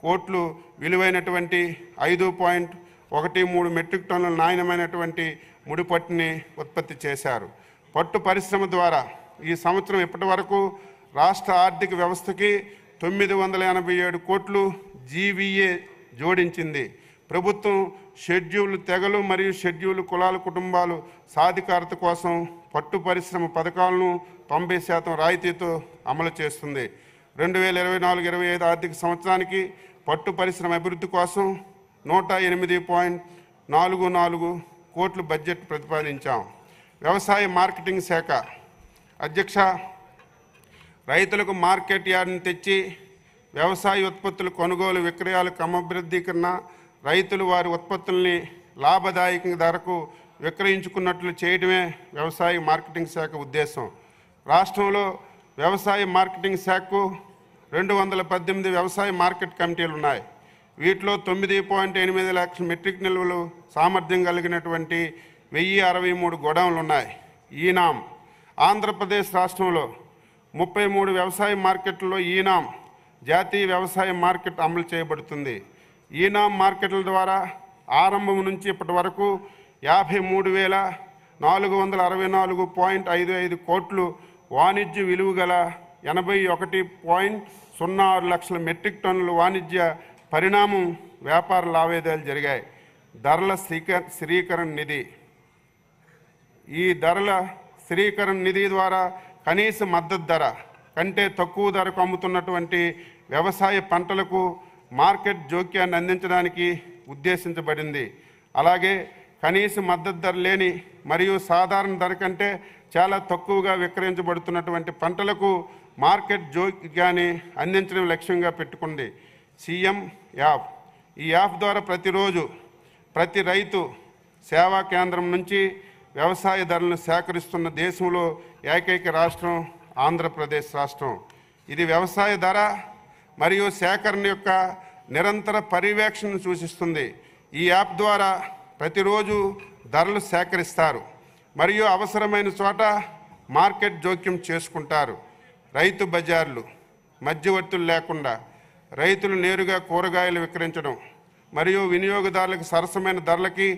కోట్లు విలువైనటువంటి 5.13 మెట్రిక్ టన్నుల నాణ్యమైనటువంటి ముడిపట్టుని ఉత్పత్తి చేశారు. పట్టు పరిశ్రమ ద్వారా ఈ సంవత్సరం ఇప్పటి వరకు రాష్ట్ర ఆర్థిక వ్యవస్థకి 987 కోట్లు GVA జోడించింది. ప్రభుత్వం షెడ్యూల్ తెగలు మరియు షెడ్యూల్ కులాల కుటుంబాలు సాధికారత కోసం పట్టు పరిశ్రమ పథకాలను 90% రాయితీతో అమలు చేస్తుంది. 2024-25 ఆర్థిక సంవత్సరానికి పట్టు పరిశ్రమ అభివృద్ధి కోసం 108.44 కోట్ల బడ్జెట్ ప్రతిపాదించాం. వ్యవసాయ మార్కెటింగ్ శాఖ అధ్యక్ష, రైతులకు మార్కెట్ యార్డ్ని తెచ్చి వ్యవసాయ ఉత్పత్తుల కొనుగోలు విక్రయాలు క్రమబద్ధీకరణ, రైతులు వారి ఉత్పత్తుల్ని లాభదాయక ధరకు విక్రయించుకున్నట్లు చేయడమే వ్యవసాయ మార్కెటింగ్ శాఖ ఉద్దేశం. రాష్ట్రంలో వ్యవసాయ మార్కెటింగ్ శాఖకు 218 వ్యవసాయ మార్కెట్ కమిటీలు ఉన్నాయి. వీటిలో 9.8 లక్షల మెట్రిక్ నిల్వలు సామర్థ్యం కలిగినటువంటి 1063 గోడౌన్లు ఉన్నాయి. ఈనాం ఆంధ్రప్రదేశ్ రాష్ట్రంలో 33 వ్యవసాయ మార్కెట్లలో ఈనాం జాతీయ వ్యవసాయ మార్కెట్ అమలు చేయబడుతుంది. ఈనాం మార్కెట్ల ద్వారా ఆరంభం నుంచి ఇప్పటి వరకు 53,464.55 కోట్లు వాణిజ్య విలువ గల 81.06 లక్షల మెట్రిక్ టన్నుల వాణిజ్య పరిణామం వ్యాపార లావాదేవీలు జరిగాయి. ధరల స్థిరీకరణ నిధి. ఈ ధరల స్థిరీకరణ నిధి ద్వారా కనీస మద్దతు ధర కంటే తక్కువ ధరకు అమ్ముతున్నటువంటి వ్యవసాయ పంటలకు మార్కెట్ జోక్యాన్ని అందించడానికి ఉద్దేశించబడింది. అలాగే కనీస మద్దతు ధర లేని మరియు సాధారణ ధర కంటే చాలా తక్కువగా విక్రయించబడుతున్నటువంటి పంటలకు మార్కెట్ జోక్యాన్ని అందించడం లక్ష్యంగా పెట్టుకుంది సీఎం యాప్. ఈ యాప్ ద్వారా ప్రతిరోజు ప్రతి రైతు సేవా కేంద్రం నుంచి వ్యవసాయ ధరలను సేకరిస్తున్న దేశంలో ఏకైక రాష్ట్రం ఆంధ్రప్రదేశ్ రాష్ట్రం. ఇది వ్యవసాయ ధర మరియు సేకరణ యొక్క నిరంతర పర్యవేక్షణను సూచిస్తుంది. ఈ యాప్ ద్వారా ప్రతిరోజు ధరలు సేకరిస్తారు మరియు అవసరమైన చోట మార్కెట్ జోక్యం చేసుకుంటారు. రైతు బజార్లు మధ్యవర్తులు లేకుండా రైతులు నేరుగా కూరగాయలు విక్రయించడం మరియు వినియోగదారులకు సరసమైన ధరలకి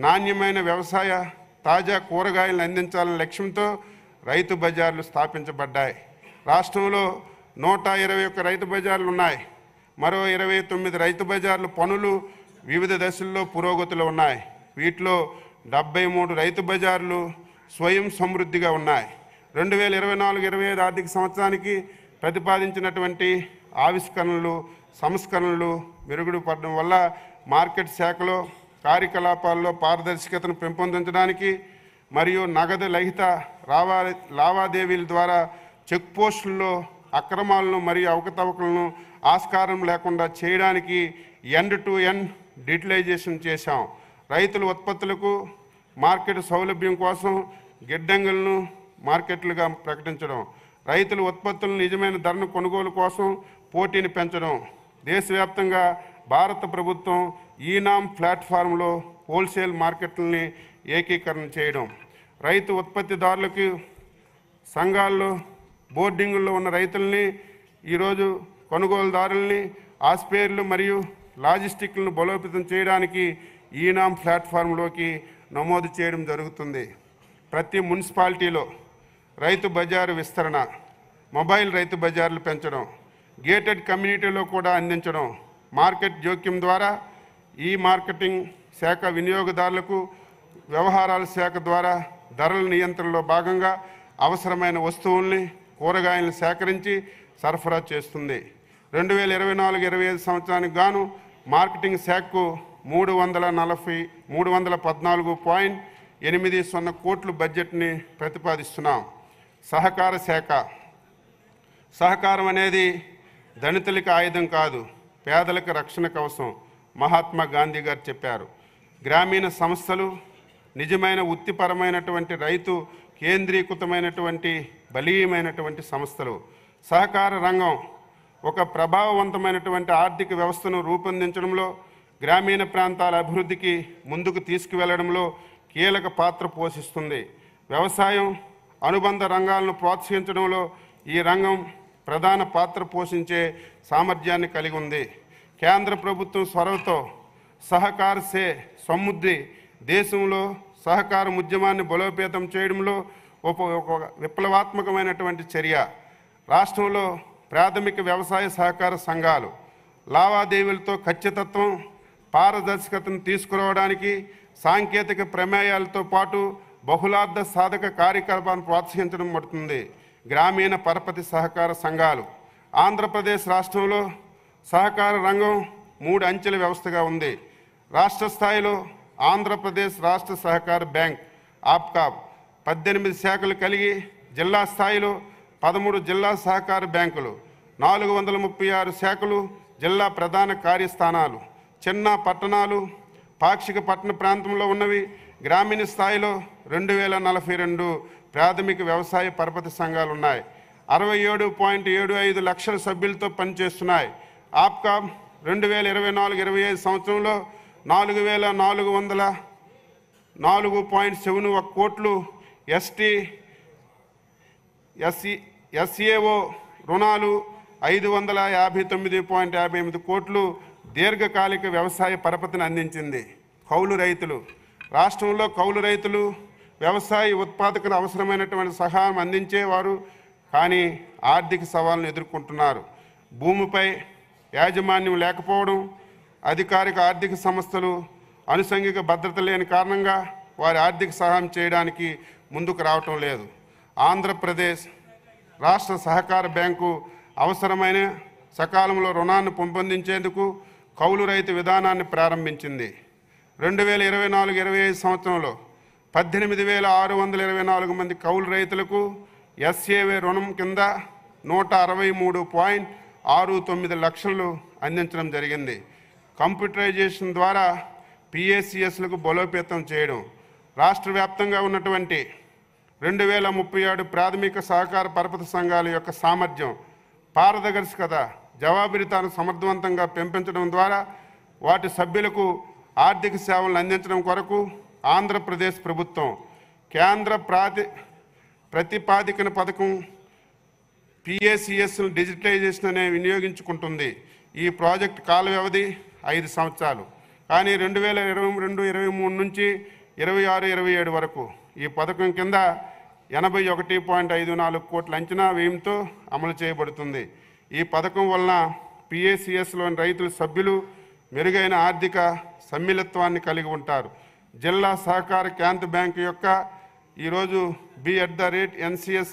నాణ్యమైన వ్యవసాయ తాజా కూరగాయలను అందించాలనే లక్ష్యంతో రైతు బజార్లు స్థాపించబడ్డాయి. రాష్ట్రంలో 121 రైతు బజార్లు ఉన్నాయి. మరో 29 రైతు బజార్లు పనులు వివిధ దశల్లో పురోగతిలో ఉన్నాయి. వీటిలో 73 రైతు బజార్లు స్వయం సమృద్ధిగా ఉన్నాయి. 2024-25 ఆర్థిక సంవత్సరానికి ప్రతిపాదించినటువంటి ఆవిష్కరణలు సంస్కరణలు మెరుగుపడడం వల్ల మార్కెట్ శాఖలో కార్యకలాపాల్లో పారదర్శకతను పెంపొందించడానికి మరియు నగదు రహిత లావాదేవీల ద్వారా చెక్ పోస్టుల్లో అక్రమాలను మరియు అవకతవకలను ఆస్కారం లేకుండా చేయడానికి ఎండ్ టు ఎండ్ డిజిటలైజేషన్ చేశాం. రైతుల ఉత్పత్తులకు మార్కెట్ సౌలభ్యం కోసం గిడ్డంగులను మార్కెట్లుగా ప్రకటించడం, రైతుల ఉత్పత్తులను నిజమైన ధరను కొనుగోలు కోసం పోటీని పెంచడం. దేశవ్యాప్తంగా భారత ప్రభుత్వం ఈనామ్ ప్లాట్ఫామ్లో హోల్సేల్ మార్కెట్లని ఏకీకరణ చేయడం, రైతు ఉత్పత్తిదారులకు సంఘాల్లో బోర్డింగుల్లో ఉన్న రైతుల్ని ఈరోజు కొనుగోలుదారుల్ని ఆస్పేర్లు మరియు లాజిస్టిక్లను బలోపేతం చేయడానికి ఈనామ్ ప్లాట్ఫామ్లోకి నమోదు చేయడం జరుగుతుంది. ప్రతి మున్సిపాలిటీలో రైతు బజారు విస్తరణ, మొబైల్ రైతు బజార్లు పెంచడం, గేటెడ్ కమ్యూనిటీలో కూడా అందించడం, మార్కెట్ జోక్యం ద్వారా ఈ మార్కెటింగ్ శాఖ వినియోగదారులకు వ్యవహారాల శాఖ ద్వారా ధరల నియంత్రణలో భాగంగా అవసరమైన వస్తువుల్ని కూరగాయలను సేకరించి సరఫరా చేస్తుంది. 2024-25 సంవత్సరానికి గాను మార్కెటింగ్ శాఖకు 314.80 కోట్ల బడ్జెట్ని ప్రతిపాదిస్తున్నాం. సహకార శాఖ. సహకారం అనేది దళితులకు ఆయుధం కాదు, పేదలకు రక్షణ కవచం. మహాత్మా గాంధీ గారు చెప్పారు. గ్రామీణ సంస్థలు నిజమైన వృత్తిపరమైనటువంటి రైతు కేంద్రీకృతమైనటువంటి బలీయమైనటువంటి సంస్థలు. సహకార రంగం ఒక ప్రభావవంతమైనటువంటి ఆర్థిక వ్యవస్థను రూపొందించడంలో, గ్రామీణ ప్రాంతాల అభివృద్ధికి ముందుకు తీసుకువెళ్లడంలో కీలక పాత్ర పోషిస్తుంది. వ్యవసాయం అనుబంధ రంగాలను ప్రోత్సహించడంలో ఈ రంగం ప్రధాన పాత్ర పోషించే సామర్థ్యాన్ని కలిగి ఉంది. కేంద్ర ప్రభుత్వం చొరవతో సహకార సే సముద్రి దేశంలో సహకార ఉద్యమాన్ని బలోపేతం చేయడంలో ఒక విప్లవాత్మకమైనటువంటి చర్య. రాష్ట్రంలో ప్రాథమిక వ్యవసాయ సహకార సంఘాలు లావాదేవీలతో ఖచ్చితత్వం, పారదర్శకతను తీసుకురావడానికి సాంకేతిక ప్రమేయాలతో పాటు బహుళార్థ సాధక కార్యకలాపాలను ప్రోత్సహించడం పడుతుంది. గ్రామీణ పరపతి సహకార సంఘాలు. ఆంధ్రప్రదేశ్ రాష్ట్రంలో సహకార రంగం 3 అంచెల వ్యవస్థగా ఉంది. రాష్ట్ర స్థాయిలో ఆంధ్రప్రదేశ్ రాష్ట్ర సహకార బ్యాంక్ ఆప్కాబ్ 18 శాఖలు కలిగి, జిల్లా స్థాయిలో 13 జిల్లా సహకార బ్యాంకులు, 436 శాఖలు, జిల్లా ప్రధాన కార్యస్థానాలు, చిన్న పట్టణాలు, పాక్షిక పట్టణ ప్రాంతంలో ఉన్నవి. గ్రామీణ స్థాయిలో 2042 ప్రాథమిక వ్యవసాయ పరపతి సంఘాలు ఉన్నాయి. 67.75 లక్షల సభ్యులతో పనిచేస్తున్నాయి. ఆప్కాబ్ 2024-25 సంవత్సరంలో 4,404.71 కోట్లు ఎస్ఏఓ రుణాలు, 559.58 కోట్లు దీర్ఘకాలిక వ్యవసాయ పరపతిని అందించింది. కౌలు రైతులు. రాష్ట్రంలో కౌలు రైతులు వ్యవసాయ ఉత్పాదకత అవసరమైనటువంటి సహాయం అందించేవారు, కానీ ఆర్థిక సవాళ్ళను ఎదుర్కొంటున్నారు. భూమిపై యాజమాన్యం లేకపోవడం, అధికారిక ఆర్థిక సంస్థలు అనుషంగిక భద్రత లేని కారణంగా వారి ఆర్థిక సహాయం చేయడానికి ముందుకు రావటం లేదు. ఆంధ్రప్రదేశ్ రాష్ట్ర సహకార బ్యాంకు అవసరమైన సకాలంలో రుణాన్ని పెంపొందించేందుకు కౌలు రైతు విధానాన్ని ప్రారంభించింది. 2024-25 సంవత్సరంలో 18,624 మంది కౌలు రైతులకు ఎస్ఏవే రుణం కింద 163.69 లక్షలు అందించడం జరిగింది. కంప్యూటరైజేషన్ ద్వారా పిఏసిఎస్లకు బలోపేతం చేయడం, రాష్ట్ర వ్యాప్తంగా ఉన్నటువంటి 2037 ప్రాథమిక సహకార పరపతి సంఘాల యొక్క సామర్థ్యం, పారదర్శకత, జవాబుదారీతనం సమర్థవంతంగా పెంపొందించడం ద్వారా వాటి సభ్యులకు ఆర్థిక సేవలను అందించడం కొరకు ఆంధ్రప్రదేశ్ ప్రభుత్వం కేంద్ర ప్రతిపాదికన పథకం పిఏసిఎస్ను డిజిటలైజేషన్ అనే వినియోగించుకుంటుంది. ఈ ప్రాజెక్ట్ కాల వ్యవధి 5 సంవత్సరాలు. కానీ 2022-23 నుంచి 26-27 వరకు ఈ పథకం కింద 81.54 కోట్ల అంచనా వ్యయంతో అమలు చేయబడుతుంది. ఈ పథకం వలన పిఏసిఎస్లోని రైతుల సభ్యులు మెరుగైన ఆర్థిక సమ్మిళత్వాన్ని కలిగి ఉంటారు. జిల్లా సహకార కేంద్ర బ్యాంకు యొక్క ఈరోజు B@NCS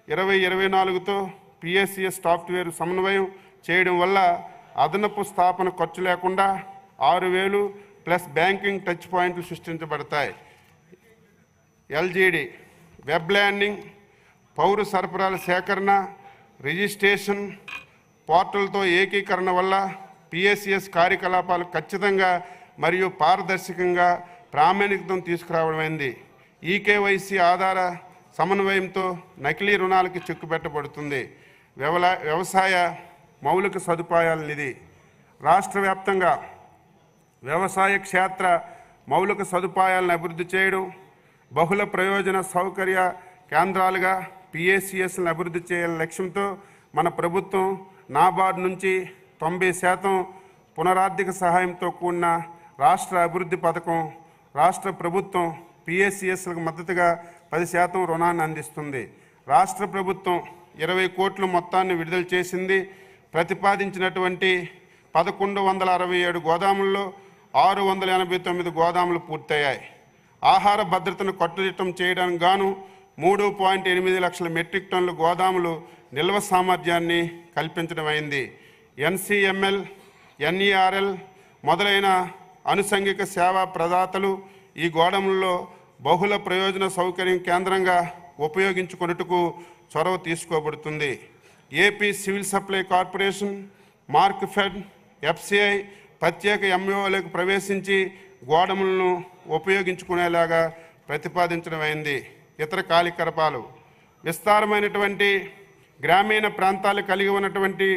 2024తో పిఏసిఎస్ సాఫ్ట్వేర్ సమన్వయం చేయడం వల్ల అదనపు స్థాపన ఖర్చు లేకుండా 6,000 ప్లస్ బ్యాంకింగ్ టచ్ పాయింట్లు సృష్టించబడతాయి. ఎల్జీడీ వెబ్ ల్యాండింగ్, పౌర సరఫరాల సేకరణ, రిజిస్ట్రేషన్ పోర్టల్తో ఏకీకరణ వల్ల పిఏసిఎస్ కార్యకలాపాలు ఖచ్చితంగా మరియు పారదర్శకంగా ప్రామాణికతను తీసుకురావడమైంది. ఈకేవైసీ ఆధార సమన్వయంతో నకిలీ రుణాలకి చెక్కుపెట్టబడుతుంది. వ్యవసాయ మౌలిక సదుపాయాల నిధి రాష్ట్ర వ్యాప్తంగా వ్యవసాయ క్షేత్ర మౌలిక సదుపాయాలను అభివృద్ధి చేయడం, బహుళ ప్రయోజన సౌకర్య కేంద్రాలుగా పిఏసిఎస్లను అభివృద్ధి చేయాలనే లక్ష్యంతో మన ప్రభుత్వం నాబార్డ్ నుంచి 90% పునరార్థిక సహాయంతో కూడిన రాష్ట్ర అభివృద్ధి పథకం రాష్ట్ర ప్రభుత్వం పిఏసిఎస్లకు మద్దతుగా 10% రుణాన్ని అందిస్తుంది. రాష్ట్ర ప్రభుత్వం 20 కోట్ల మొత్తాన్ని విడుదల చేసింది. ప్రతిపాదించినటువంటి 1167 గోదాముల్లో 689 గోదాములు పూర్తయ్యాయి. ఆహార భద్రతను కట్టుదిట్టం చేయడానికి గాను 3.8 లక్షల మెట్రిక్ టన్నుల గోదాములు నిల్వ సామర్థ్యాన్ని కల్పించడం అయింది. ఎన్సిఎంఎల్, ఎన్ఈఆర్ఎల్ మొదలైన అనుషంగిక సేవా ప్రదాతలు ఈ గోడములలో బహుళ ప్రయోజన సౌకర్యం కేంద్రంగా ఉపయోగించుకొనుటకు చొరవ తీసుకోబడుతుంది. AP civil supply corporation, Markfed, FCI ప్రత్యేక ఎంఓలకు ప్రవేశించి గోడములను ఉపయోగించుకునేలాగా ప్రతిపాదించడం అయింది. ఇతర కార్యకలాపాలు విస్తారమైనటువంటి గ్రామీణ ప్రాంతాలు కలిగి ఉన్నటువంటి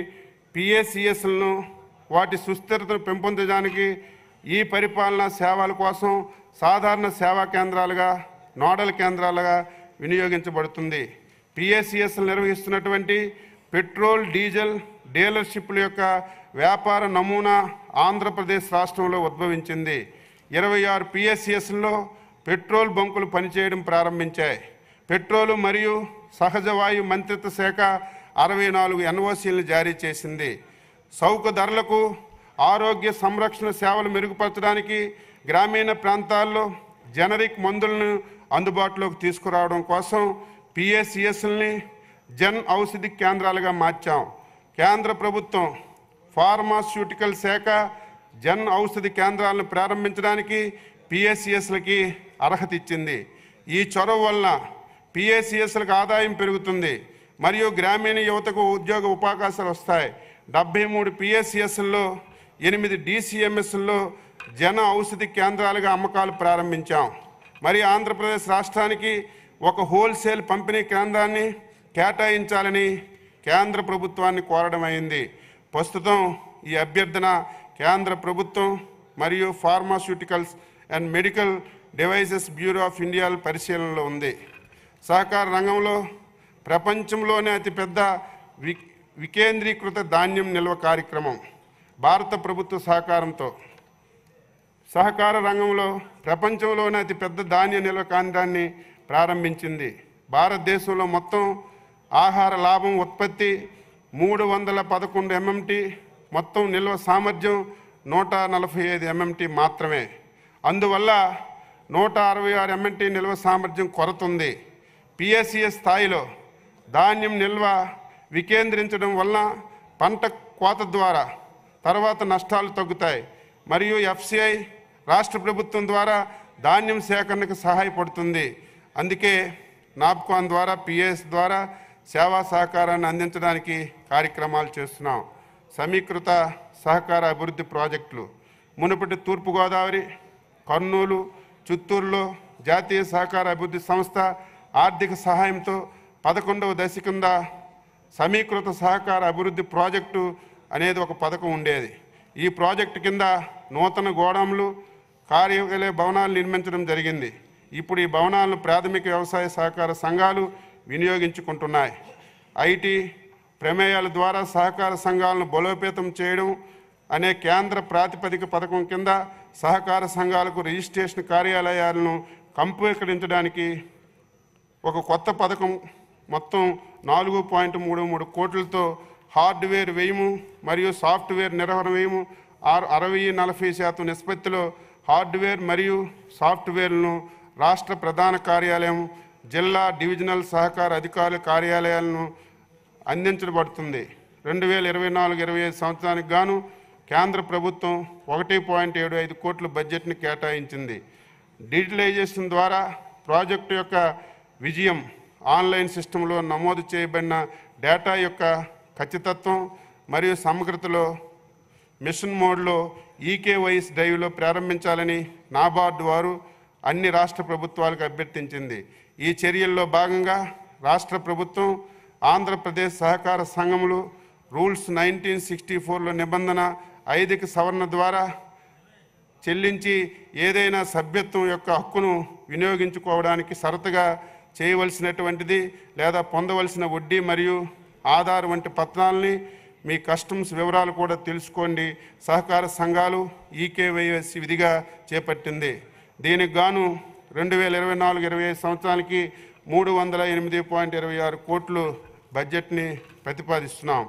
పిఏసిఎస్లను వాటి సుస్థిరతను పెంపొందించడానికి ఈ పరిపాలనా సేవల కోసం సాధారణ సేవా కేంద్రాలుగా, నోడల్ కేంద్రాలుగా వినియోగించబడుతుంది. పిఏసిఎస్లు నిర్వహిస్తున్నటువంటి పెట్రోల్, డీజిల్ డీలర్షిప్ల యొక్క వ్యాపార నమూనా ఆంధ్రప్రదేశ్ రాష్ట్రంలో ఉద్భవించింది. 26 పిఏసిఎస్లో పెట్రోల్ బంకులు పనిచేయడం ప్రారంభించాయి. పెట్రోలు మరియు సహజ వాయు మంత్రిత్వ శాఖ 64 ఎన్ఓసీలను జారీ చేసింది. చౌక ధరలకు ఆరోగ్య సంరక్షణ సేవలు మెరుగుపరచడానికి గ్రామీణ ప్రాంతాల్లో జనరిక్ మందులను అందుబాటులోకి తీసుకురావడం కోసం పిఏసిఎస్ని జన్ ఔషధి కేంద్రాలుగా మార్చాం. కేంద్ర ప్రభుత్వం ఫార్మాస్యూటికల్ శాఖ జన్ ఔషధి కేంద్రాలను ప్రారంభించడానికి పిఏసిఎస్లకి అర్హత ఇచ్చింది. ఈ చొరవ వలన పిఏసిఎస్లకు ఆదాయం పెరుగుతుంది మరియు గ్రామీణ యువతకు ఉద్యోగ అవకాశాలు వస్తాయి. 73 పిఏసిఎస్ల్లో 8 డిసిఎంఎస్ల్లో జన ఔషధి కేంద్రాలుగా అమ్మకాలు ప్రారంభించాం. మరి ఆంధ్రప్రదేశ్ రాష్ట్రానికి ఒక హోల్సేల్ పంపిణీ కేంద్రాన్ని కేటాయించాలని కేంద్ర ప్రభుత్వాన్ని కోరడం అయింది. ప్రస్తుతం ఈ అభ్యర్థన కేంద్ర ప్రభుత్వం మరియు pharmaceuticals and medical devices bureau of India పరిశీలనలో ఉంది. సహకార రంగంలో ప్రపంచంలోనే అతిపెద్ద వికేంద్రీకృత ధాన్యం నిల్వ కార్యక్రమం భారత ప్రభుత్వ సహకారంతో సహకార రంగంలో ప్రపంచంలోనే అతిపెద్ద ధాన్య నిల్వ కేంద్రాన్ని ప్రారంభించింది. భారతదేశంలో మొత్తం ఆహార లాభం ఉత్పత్తి 311 MMT, మొత్తం నిల్వ సామర్థ్యం 145 MMT మాత్రమే. అందువల్ల 166 MMT నిల్వ సామర్థ్యం కొరత ఉంది. పిఏసిఎస్ స్థాయిలో ధాన్యం నిల్వ వికేంద్రించడం వలన పంట కోత ద్వారా తర్వాత నష్టాలు తగ్గుతాయి మరియు ఎఫ్సిఐ రాష్ట్ర ప్రభుత్వం ద్వారా ధాన్యం సేకరణకు సహాయపడుతుంది. అందుకే నాప్కాన్ ద్వారా పిఎస్ ద్వారా సేవా సహకారాన్ని అందించడానికి కార్యక్రమాలు చేస్తున్నాం. సమీకృత సహకార అభివృద్ధి ప్రాజెక్టులు మునుపటి తూర్పుగోదావరి, కర్నూలు, చిత్తూరులో జాతీయ సహకార అభివృద్ధి సంస్థ ఆర్థిక సహాయంతో 11వ దశ కింద సమీకృత సహకార అభివృద్ధి ప్రాజెక్టు అనేది ఒక పథకం ఉండేది. ఈ ప్రాజెక్టు కింద నూతన గోడాములు, కార్యాలయ భవనాలు నిర్మించడం జరిగింది. ఇప్పుడు ఈ భవనాలను ప్రాథమిక వ్యవసాయ సహకార సంఘాలు వినియోగించుకుంటున్నాయి. ఐటీ, ప్రమేయాల ద్వారా సహకార సంఘాలను బలోపేతం చేయడం అనే కేంద్ర ప్రాతిపదిక పథకం కింద సహకార సంఘాలకు రిజిస్ట్రేషన్ కార్యాలయాలను కంపీకరించడానికి ఒక కొత్త పథకం మొత్తం 4.33 కోట్లతో హార్డ్వేర్ వ్యయము మరియు సాఫ్ట్వేర్ నిర్వహణ వ్యయము 60-40% నిష్పత్తిలో హార్డ్వేర్ మరియు సాఫ్ట్వేర్లను రాష్ట్ర ప్రధాన కార్యాలయం, జిల్లా డివిజనల్ సహకార అధికారుల కార్యాలయాలను అందించబడుతుంది. 2024-25 సంవత్సరానికి గాను కేంద్ర ప్రభుత్వం 1.75 కోట్ల బడ్జెట్ని కేటాయించింది. డిజిటలైజేషన్ ద్వారా ప్రాజెక్టు యొక్క విజయం ఆన్లైన్ సిస్టంలో నమోదు చేయబడిన డేటా యొక్క ఖచ్చితత్వం మరియు సమగ్రతలో మిషన్ మోడ్లో ఈకేవైస్ డ్రైవ్లో ప్రారంభించాలని నాబార్డు వారు అన్ని రాష్ట్ర ప్రభుత్వాలకు అభ్యర్థించింది. ఈ చర్యల్లో భాగంగా రాష్ట్ర ప్రభుత్వం ఆంధ్రప్రదేశ్ సహకార సంఘములు రూల్స్ 1964లో నిబంధన 5కి సవరణ ద్వారా చెల్లించి ఏదైనా సభ్యత్వం యొక్క హక్కును వినియోగించుకోవడానికి షరతుగా చేయవలసినటువంటిది లేదా పొందవలసిన వడ్డీ మరియు ఆధార్ వంటి పత్రాలని మీ కస్టమ్స్ వివరాలు కూడా తెలుసుకోండి. సహకార సంఘాలు ఈకేవైఎస్ విధిగా చేపట్టింది. దీనికి గాను 2024-25 సంవత్సరానికి 308.26 కోట్లు బడ్జెట్ని ప్రతిపాదిస్తున్నాం.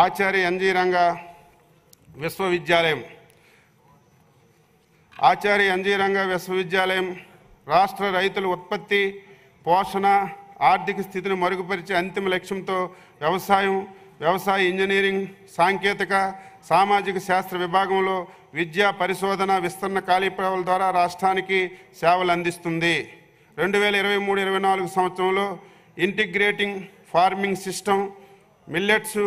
ఆచార్య ఎన్జీ రంగా విశ్వవిద్యాలయం రాష్ట్ర రైతుల ఉత్పత్తి, పోషణ, ఆర్థిక స్థితిని మరుగుపరిచే అంతిమ లక్ష్యంతో వ్యవసాయ ఇంజనీరింగ్, సాంకేతిక, సామాజిక శాస్త్ర విభాగంలో విద్యా పరిశోధన విస్తరణ ఖాళీపడవల ద్వారా రాష్ట్రానికి సేవలు అందిస్తుంది. 2023-24 సంవత్సరంలో ఇంటిగ్రేటింగ్ ఫార్మింగ్ సిస్టమ్ మిల్లెట్స్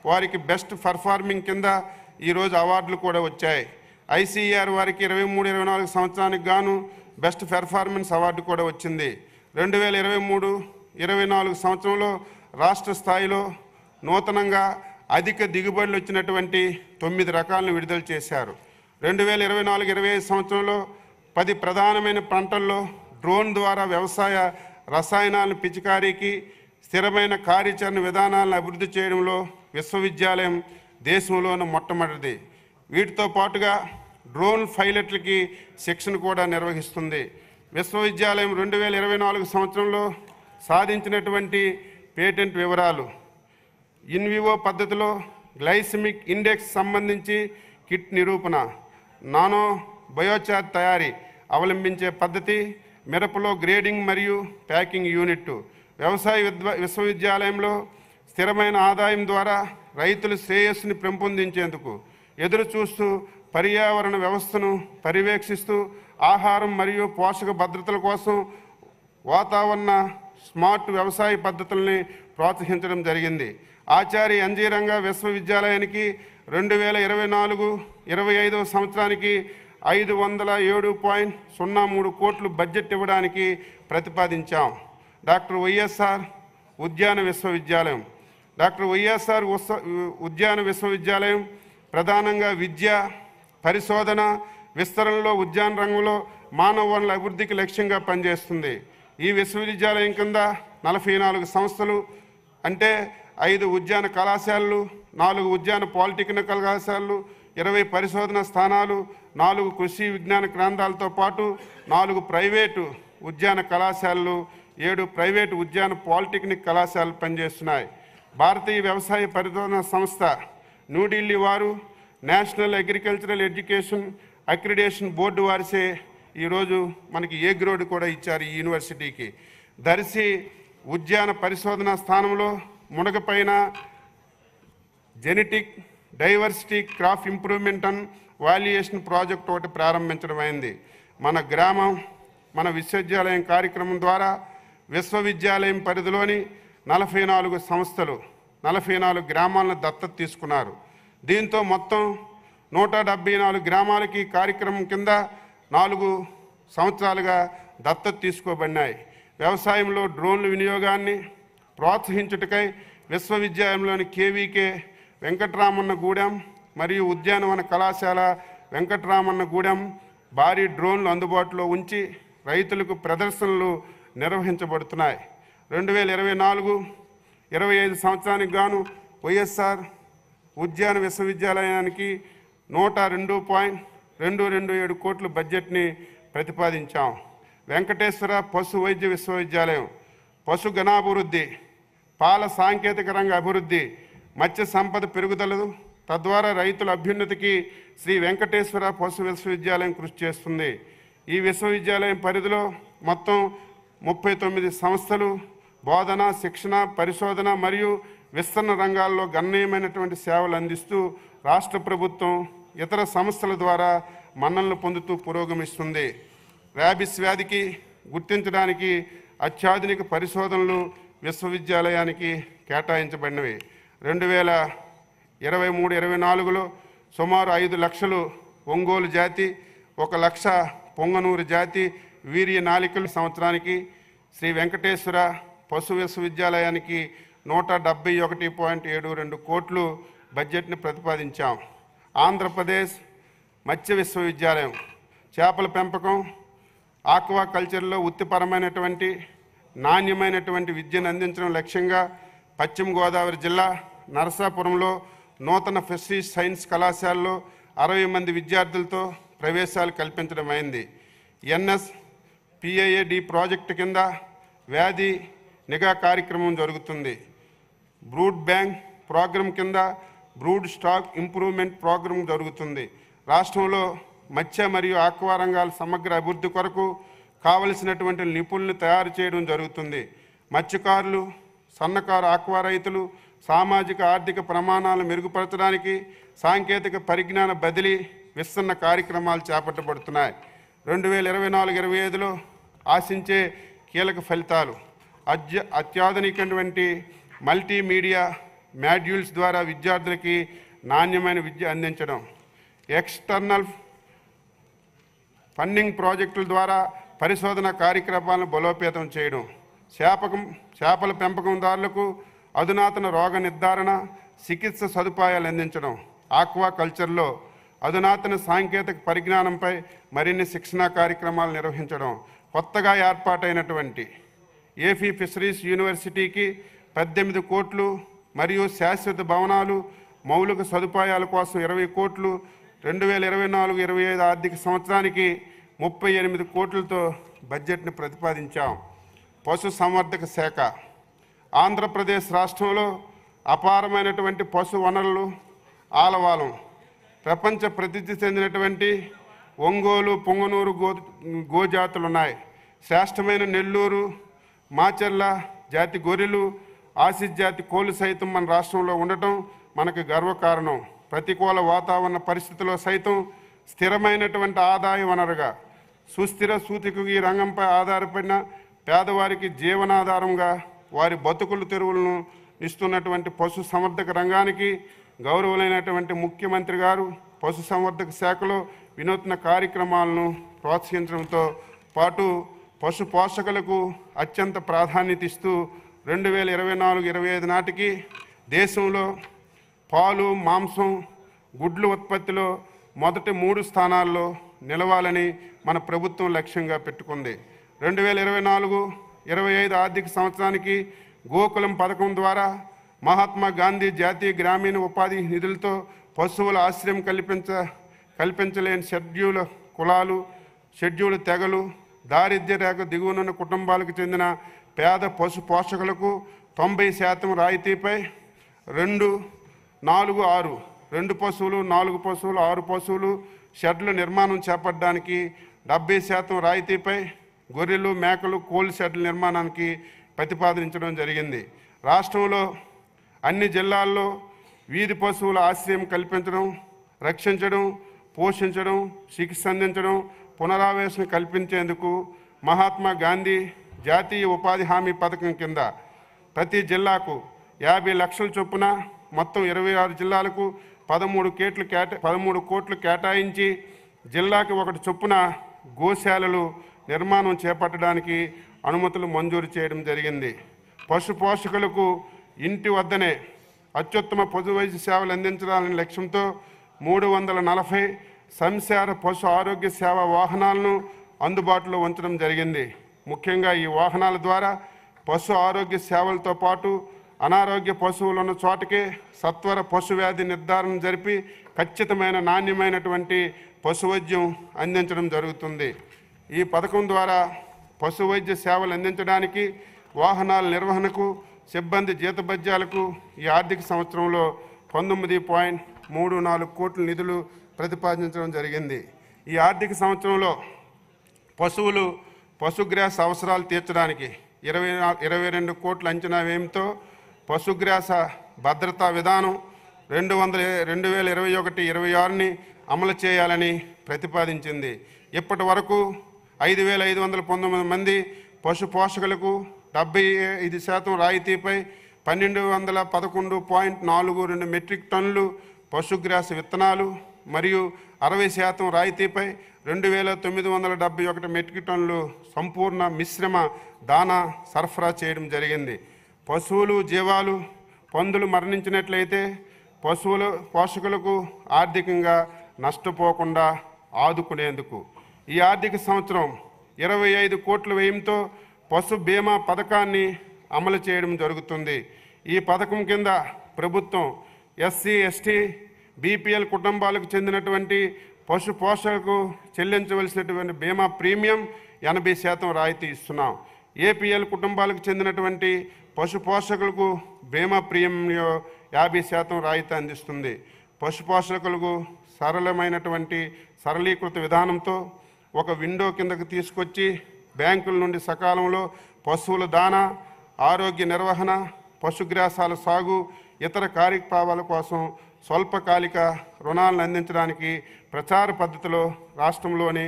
వారికి బెస్ట్ పర్ఫార్మింగ్ కింద ఈరోజు అవార్డులు కూడా వచ్చాయి. ఐసీఆర్ వారికి 23-24 సంవత్సరానికి గాను బెస్ట్ పెర్ఫార్మెన్స్ అవార్డు కూడా వచ్చింది. 2023-24 సంవత్సరంలో రాష్ట్ర స్థాయిలో నూతనంగా అధిక దిగుబడులు వచ్చినటువంటి 9 రకాలను విడుదల చేశారు. 2024-25 సంవత్సరంలో 10 ప్రధానమైన పంటల్లో డ్రోన్ ద్వారా వ్యవసాయ రసాయనాలను పిచికారీకి స్థిరమైన కార్యాచరణ విధానాలను అభివృద్ధి చేయడంలో విశ్వవిద్యాలయం దేశంలోని మొట్టమొదటిది. వీటితో పాటుగా డ్రోన్ పైలట్లకి శిక్షణ కూడా నిర్వహిస్తుంది. విశ్వవిద్యాలయం 2024 సంవత్సరంలో సాధించినటువంటి పేటెంట్ వివరాలు: ఇన్వివో పద్ధతిలో గ్లైసెమిక్ ఇండెక్స్ సంబంధించి కిట్ నిరూపణ, నానో బయోచార్ తయారీ అవలంబించే పద్ధతి, మిరపలో గ్రేడింగ్ మరియు ప్యాకింగ్ యూనిట్. వ్యవసాయ విశ్వవిద్యాలయంలో స్థిరమైన ఆదాయం ద్వారా రైతుల శ్రేయస్సుని పెంపొందించేందుకు ఎదురు చూస్తూ పర్యావరణ వ్యవస్థను పర్యవేక్షిస్తూ ఆహారం మరియు పోషక భద్రతల కోసం వాతావరణ స్మార్ట్ వ్యవసాయ పద్ధతుల్ని ప్రోత్సహించడం జరిగింది. ఆచార్య ఎన్జీ రంగా విశ్వవిద్యాలయానికి 2024-25 సంవత్సరానికి 507.03 కోట్లు బడ్జెట్ ఇవ్వడానికి ప్రతిపాదించాం. డాక్టర్ వైఎస్ఆర్ ఉద్యాన విశ్వవిద్యాలయం ప్రధానంగా విద్య, పరిశోధన, విస్తరణలో ఉద్యాన రంగంలో మానవ వనరుల అభివృద్ధికి లక్ష్యంగా పనిచేస్తుంది. ఈ విశ్వవిద్యాలయం కింద 44 సంస్థలు అంటే 5 ఉద్యాన కళాశాలలు, 4 ఉద్యాన పాలిటెక్నిక్ కళాశాలలు, 20 పరిశోధన స్థానాలు, 4 కృషి విజ్ఞాన కేంద్రాలతో పాటు 4 ప్రైవేటు ఉద్యాన కళాశాలలు, 7 ప్రైవేటు ఉద్యాన పాలిటెక్నిక్ కళాశాలలు పనిచేస్తున్నాయి. భారతీయ వ్యవసాయ పరిశోధన సంస్థ న్యూఢిల్లీ వారు national agricultural education accreditation board వారిసే ఈరోజు మనకి ఏ గ్రేడ్ కూడా ఇచ్చారు ఈ యూనివర్సిటీకి. దర్శి ఉద్యాన పరిశోధన స్థానంలో మునగపైన genetic diversity crop improvement and valuation project ఒకటి ప్రారంభించడం అయింది. మన గ్రామం మన విశ్వవిద్యాలయం కార్యక్రమం ద్వారా విశ్వవిద్యాలయం పరిధిలోని 44 సంస్థలు 44 గ్రామాలను దత్తత తీసుకున్నారు. దీంతో మొత్తం 174 గ్రామాలకి కార్యక్రమం కింద 4 సంవత్సరాలుగా దత్తత తీసుకోబడినాయి. వ్యవసాయంలో డ్రోన్ల వినియోగాన్ని ప్రోత్సహించుటకై విశ్వవిద్యాలయంలోని కేవీకే వెంకటరామన్నగూడెం మరియు ఉద్యానవన కళాశాల వెంకటరామన్నగూడెం భారీ డ్రోన్లు అందుబాటులో ఉంచి రైతులకు ప్రదర్శనలు నిర్వహించబడుతున్నాయి. 25 సంవత్సరానికి గాను వైఎస్ఆర్ ఉద్యాన విశ్వవిద్యాలయానికి 102.227 కోట్ల బడ్జెట్ని ప్రతిపాదించాం. వెంకటేశ్వర పశు వైద్య విశ్వవిద్యాలయం, పశు గణాభివృద్ధి, పాల సాంకేతిక రంగ అభివృద్ధి, మత్స్య సంపద పెరుగుదల, తద్వారా రైతుల అభ్యున్నతికి శ్రీ వెంకటేశ్వర పశు విశ్వవిద్యాలయం కృషి చేస్తుంది. ఈ విశ్వవిద్యాలయం పరిధిలో మొత్తం 39 సంస్థలు బోధన, శిక్షణ, పరిశోధన మరియు విస్తరణ రంగాల్లో గణనీయమైనటువంటి సేవలు అందిస్తూ రాష్ట్ర ప్రభుత్వం ఇతర సంస్థల ద్వారా మన్ననలు పొందుతూ పురోగమిస్తుంది. ర్యాబిస్ వ్యాధికి గుర్తించడానికి అత్యాధునిక పరిశోధనలు విశ్వవిద్యాలయానికి కేటాయించబడినవి. 2023-24లో సుమారు 5 లక్షలు ఒంగోలు జాతి, 1 లక్ష పొంగనూరు జాతి వీర్య నాళికలు సంవత్సరానికి శ్రీ వెంకటేశ్వర పశు విశ్వవిద్యాలయానికి 171.72 కోట్లు బడ్జెట్ని ప్రతిపాదించాం. ఆంధ్రప్రదేశ్ మత్స్య విశ్వవిద్యాలయం చేపల పెంపకం, ఆక్వాకల్చర్లో వృత్తిపరమైనటువంటి నాణ్యమైనటువంటి విద్యను అందించడం లక్ష్యంగా పశ్చిమ గోదావరి జిల్లా నరసాపురంలో నూతన ఫిషరీస్ సైన్స్ కళాశాలలో 60 మంది విద్యార్థులతో ప్రవేశాలు కల్పించడం అయింది. NSPAAD ప్రాజెక్టు కింద వ్యాధి నిఘా కార్యక్రమం జరుగుతుంది. బ్రూడ్ బ్యాంక్ ప్రోగ్రాం కింద బ్రూడ్ స్టాక్ ఇంప్రూవ్మెంట్ ప్రోగ్రాం జరుగుతుంది. రాష్ట్రంలో మత్స్య మరియు ఆక్వా రంగాల సమగ్ర అభివృద్ధి కొరకు కావలసినటువంటి నిపుణులను తయారు చేయడం జరుగుతుంది. మత్స్యకారులు, సన్నకారు ఆక్వా రైతులు సామాజిక ఆర్థిక ప్రమాణాలు మెరుగుపరచడానికి సాంకేతిక పరిజ్ఞాన బదిలీ, విస్తరణ కార్యక్రమాలు చేపట్టబడుతున్నాయి. 2024-25లో ఆశించే కీలక ఫలితాలు: అత్యాధునికటువంటి మల్టీమీడియా మాడ్యూల్స్ ద్వారా విద్యార్థులకి నాణ్యమైన విద్య అందించడం, ఎక్స్టర్నల్ ఫండింగ్ ప్రాజెక్టుల ద్వారా పరిశోధన కార్యక్రమాలను బలోపేతం చేయడం, చేపల పెంపకందారులకు అధునాతన రోగ నిర్ధారణ, చికిత్స సదుపాయాలు అందించడం, ఆక్వా కల్చర్లో అధునాతన సాంకేతిక పరిజ్ఞానంపై మరిన్ని శిక్షణా కార్యక్రమాలు నిర్వహించడం, కొత్తగా ఏర్పాటైనటువంటి ఏపీ ఫిషరీస్ యూనివర్సిటీకి 18 కోట్లు మరియు శాశ్వత భవనాలు, మౌలిక సదుపాయాల కోసం 20 కోట్లు, 2024-25 ఆర్థిక సంవత్సరానికి 38 కోట్లతో బడ్జెట్ని ప్రతిపాదించాం. పశు సంవర్ధక శాఖ ఆంధ్రప్రదేశ్ రాష్ట్రంలో అపారమైనటువంటి పశు వనరులు ఆలవాలం, ప్రపంచ ప్రసిద్ధి చెందినటువంటి ఒంగోలు, పొంగనూరు గోజాతులు ఉన్నాయి. శ్రేష్టమైన నెల్లూరు, మాచర్ల జాతి గొర్రెలు, ఆసిస్ జాతి కోళ్ళు సైతం మన రాష్ట్రంలో ఉండటం మనకు గర్వకారణం. ప్రతికూల వాతావరణ పరిస్థితుల్లో సైతం స్థిరమైనటువంటి ఆదాయ వనరుగా, సుస్థిర సూతికి ఈ రంగంపై ఆధారపడిన పేదవారికి జీవనాధారంగా వారి బతుకులు తెరువులను ఇస్తున్నటువంటి పశు సంవర్ధక రంగానికి గౌరవులైనటువంటి ముఖ్యమంత్రి గారు పశు సంవర్ధక శాఖలో వినూత్న కార్యక్రమాలను ప్రోత్సహించడంతో పాటు పశు పోషకులకు అత్యంత ప్రాధాన్యత ఇస్తూ 2024-25 నాటికి దేశంలో పాలు, మాంసం, గుడ్లు ఉత్పత్తిలో మొదటి 3 స్థానాల్లో నిలవాలని మన ప్రభుత్వం లక్ష్యంగా పెట్టుకుంది. 2024-25 ఆర్థిక సంవత్సరానికి గోకులం పథకం ద్వారా మహాత్మా గాంధీ జాతీయ గ్రామీణ ఉపాధి నిధులతో పశువుల ఆశ్రయం కల్పించలేని షెడ్యూల్ కులాలు, షెడ్యూల్ తెగలు, దారిద్ర్య రేఖ దిగువనున్న కుటుంబాలకు చెందిన పేద పశు పోషకులకు 90% రాయితీపై 2-4-6 2 పశువులు, 4 పశువులు, 6 పశువులు షెడ్ల నిర్మాణం చేపట్టడానికి 70% రాయితీపై గొర్రెలు, మేకలు, కోళ్ళ షెడ్ల నిర్మాణానికి ప్రతిపాదించడం జరిగింది. రాష్ట్రంలో అన్ని జిల్లాల్లో వీధి పశువుల ఆశ్రయం కల్పించడం, రక్షించడం, పోషించడం, చికిత్స అందించడం, పునరావాసం కల్పించేందుకు మహాత్మా గాంధీ జాతీయ ఉపాధి హామీ పథకం కింద ప్రతి జిల్లాకు 50 లక్షల చొప్పున మొత్తం 26 జిల్లాలకు 13 కోట్లు కేటాయించి జిల్లాకి 1 చొప్పున గోశాలలు నిర్మాణం చేపట్టడానికి అనుమతులు మంజూరు చేయడం జరిగింది. పశు పోషకులకు ఇంటి వద్దనే అత్యుత్తమ పశు వైద్య సేవలు అందించాలనే లక్ష్యంతో 340 సంచార పశు ఆరోగ్య సేవా వాహనాలను అందుబాటులో ఉంచడం జరిగింది. ముఖ్యంగా ఈ వాహనాల ద్వారా పశు ఆరోగ్య సేవలతో పాటు అనారోగ్య పశువులు ఉన్న చోటకే సత్వర పశువ్యాధి నిర్ధారణ జరిపి ఖచ్చితమైన నాణ్యమైనటువంటి పశువైద్యం అందించడం జరుగుతుంది. ఈ పథకం ద్వారా పశువైద్య సేవలు అందించడానికి, వాహనాల నిర్వహణకు, సిబ్బంది జీతభత్యాలకు ఈ ఆర్థిక సంవత్సరంలో 19.34 కోట్ల నిధులు ప్రతిపాదించడం జరిగింది. ఈ ఆర్థిక సంవత్సరంలో పశుగ్రాస అవసరాలు తీర్చడానికి 22 కోట్ల అంచనా వ్యయంతో పశుగ్రాస భద్రతా విధానం 2021-26ని అమలు చేయాలని ప్రతిపాదించింది. ఇప్పటి వరకు 5,519 మంది పశు పోషకులకు 75% రాయితీపై 1,211.42 మెట్రిక్ టన్నులు పశుగ్రాస విత్తనాలు మరియు 60% రాయితీపై 2,971 మెట్రిక్ టన్నులు సంపూర్ణ మిశ్రమ దానా సరఫరా చేయడం జరిగింది. పశువులు, జీవాలు, పందులు మరణించినట్లయితే పోషకులకు ఆర్థికంగా నష్టపోకుండా ఆదుకునేందుకు ఈ ఆర్థిక సంవత్సరం 25 కోట్ల వ్యయంతో పశు బీమా పథకాన్ని అమలు చేయడం జరుగుతుంది. ఈ పథకం కింద ప్రభుత్వం ఎస్సీ, ఎస్టీ, బీపీఎల్ కుటుంబాలకు చెందినటువంటి పశు పోషకులకు చెల్లించవలసినటువంటి బీమా ప్రీమియం 80% రాయితీ ఇస్తున్నాం. ఏపీఎల్ కుటుంబాలకు చెందినటువంటి పశు పోషకులకు బీమా ప్రీమియం 50% రాయితీ అందిస్తుంది. పశు పోషకులకు సరళమైనటువంటి సరళీకృత విధానంతో ఒక విండో కిందకు తీసుకొచ్చి బ్యాంకుల నుండి సకాలంలో పశువుల దానా, ఆరోగ్య నిర్వహణ, పశుగ్రాసాల సాగు, ఇతర కార్యకలాపాల కోసం స్వల్పకాలిక రుణాలను అందించడానికి ప్రచార పద్ధతిలో రాష్ట్రంలోని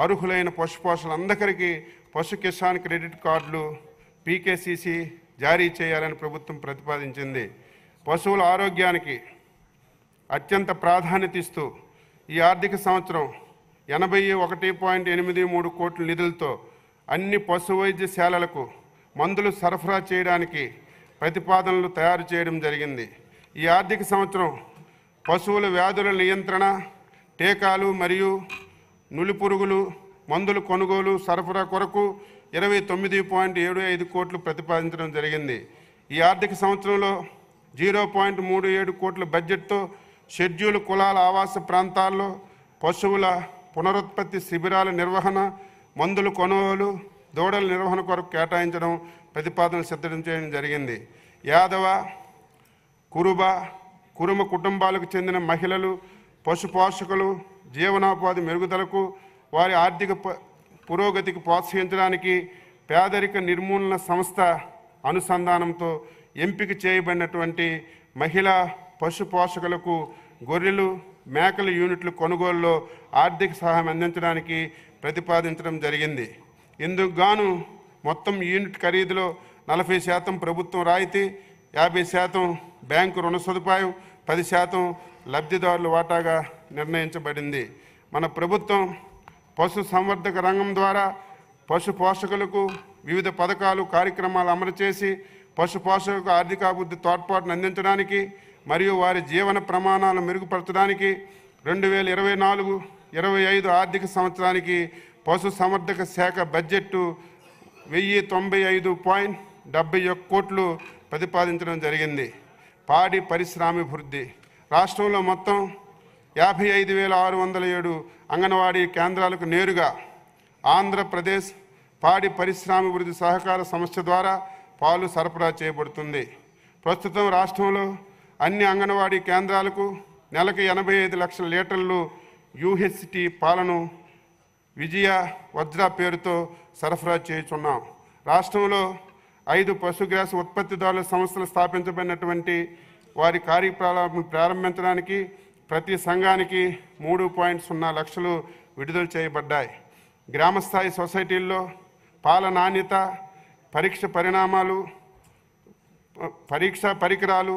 అర్హులైన పశుపోషకులందరికీ పశు కిసాన్ క్రెడిట్ కార్డులు పీకేసీసీ జారీ చేయాలని ప్రభుత్వం ప్రతిపాదించింది. పశువుల ఆరోగ్యానికి అత్యంత ప్రాధాన్యత ఇస్తూ ఈ ఆర్థిక సంవత్సరం 81.83 కోట్ల నిధులతో అన్ని పశు వైద్యశాలలకు మందులు సరఫరా చేయడానికి ప్రతిపాదనలు తయారు చేయడం జరిగింది. ఈ ఆర్థిక సంవత్సరం పశువుల వ్యాధుల నియంత్రణ, టీకాలు మరియు నులిపురుగులు మందుల కొనుగోలు సరఫరా కొరకు 29.75 కోట్లు ప్రతిపాదించడం జరిగింది. ఈ ఆర్థిక సంవత్సరంలో 0.37 కోట్ల బడ్జెట్తో షెడ్యూల్ కులాల ఆవాస ప్రాంతాల్లో పశువుల పునరుత్పత్తి శిబిరాల నిర్వహణ, మందుల కొనుగోలు, దూడల నిర్వహణ కొరకు కేటాయించడం ప్రతిపాదనలు సిద్ధం చేయడం జరిగింది. యాదవ, కురుమ కుటుంబాలకు చెందిన మహిళలు, పశు పోషకులు జీవనోపాధి మెరుగుదలకు, వారి ఆర్థిక పురోగతికి ప్రోత్సహించడానికి పేదరిక నిర్మూలన సంస్థ అనుసంధానంతో ఎంపిక చేయబడినటువంటి మహిళా పశు పోషకులకు గొర్రెలు, మేకల యూనిట్ల కొనుగోలులో ఆర్థిక సహాయం అందించడానికి ప్రతిపాదించడం జరిగింది. ఇందుకు గాను మొత్తం యూనిట్ ఖరీదులో 40% ప్రభుత్వం రాయితీ, 50% బ్యాంకు రుణ సదుపాయం, 10% లబ్ధిదారుల వాటాగా నిర్ణయించబడింది. మన ప్రభుత్వం పశు సంవర్ధక రంగం ద్వారా పశు పోషకులకు వివిధ పథకాలు, కార్యక్రమాలు అమలు చేసి పశు పోషకులకు ఆర్థికాభివృద్ధి తోడ్పాటును అందించడానికి మరియు వారి జీవన ప్రమాణాలను మెరుగుపరచడానికి 2024-25 ఆర్థిక సంవత్సరానికి పశు సంవర్ధక శాఖ బడ్జెట్ 1095.71 కోట్లు ప్రతిపాదించడం జరిగింది. పాడి పరిశ్రామాభివృద్ధి రాష్ట్రంలో మొత్తం 55,607 అంగన్వాడీ కేంద్రాలకు నేరుగా ఆంధ్రప్రదేశ్ పాడి పరిశ్రామాభివృద్ధి సహకార సంస్థ ద్వారా పాలు సరఫరా చేయబడుతుంది. ప్రస్తుతం రాష్ట్రంలో అన్ని అంగన్వాడీ కేంద్రాలకు నెలకు 85 లక్షల లీటర్లు యూహెచ్టీ పాలను విజయ వజ్ర పేరుతో సరఫరా చేస్తున్నాం. రాష్ట్రంలో 5 పశుగ్రాస ఉత్పత్తిదారుల సంస్థలు స్థాపించబడినటువంటి వారి కార్యకలాపాలను ప్రారంభించడానికి ప్రతి సంఘానికి 3.0 లక్షలు విడుదల చేయబడ్డాయి. గ్రామస్థాయి సొసైటీల్లో పాల నాణ్యత పరీక్ష పరికరాలు,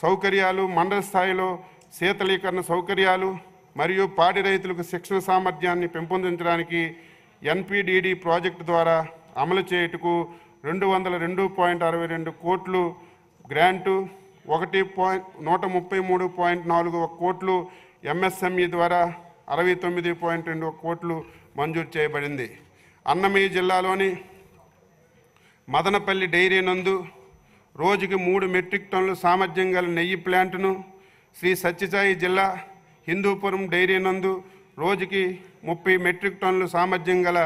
సౌకర్యాలు, మండల స్థాయిలో శీతలీకరణ సౌకర్యాలు మరియు పాడి రైతులకు శిక్షణ సామర్థ్యాన్ని పెంపొందించడానికి ఎన్పిడిడి ప్రాజెక్టు ద్వారా అమలు చేయుటకు 202.62 కోట్లు గ్రాంటు, 133.41 కోట్లు ఎంఎస్ఎంఈ ద్వారా 69.2 కోట్లు మంజూరు చేయబడింది. అన్నమయ్య జిల్లాలోని మదనపల్లి డైరీ నందు రోజుకి 3 మెట్రిక్ టన్నుల సామర్థ్యం గల నెయ్యి ప్లాంటును శ్రీ సత్యసాయి జిల్లా హిందూపురం డైరీ నందు రోజుకి 30 మెట్రిక్ టన్నుల సామర్థ్యం గల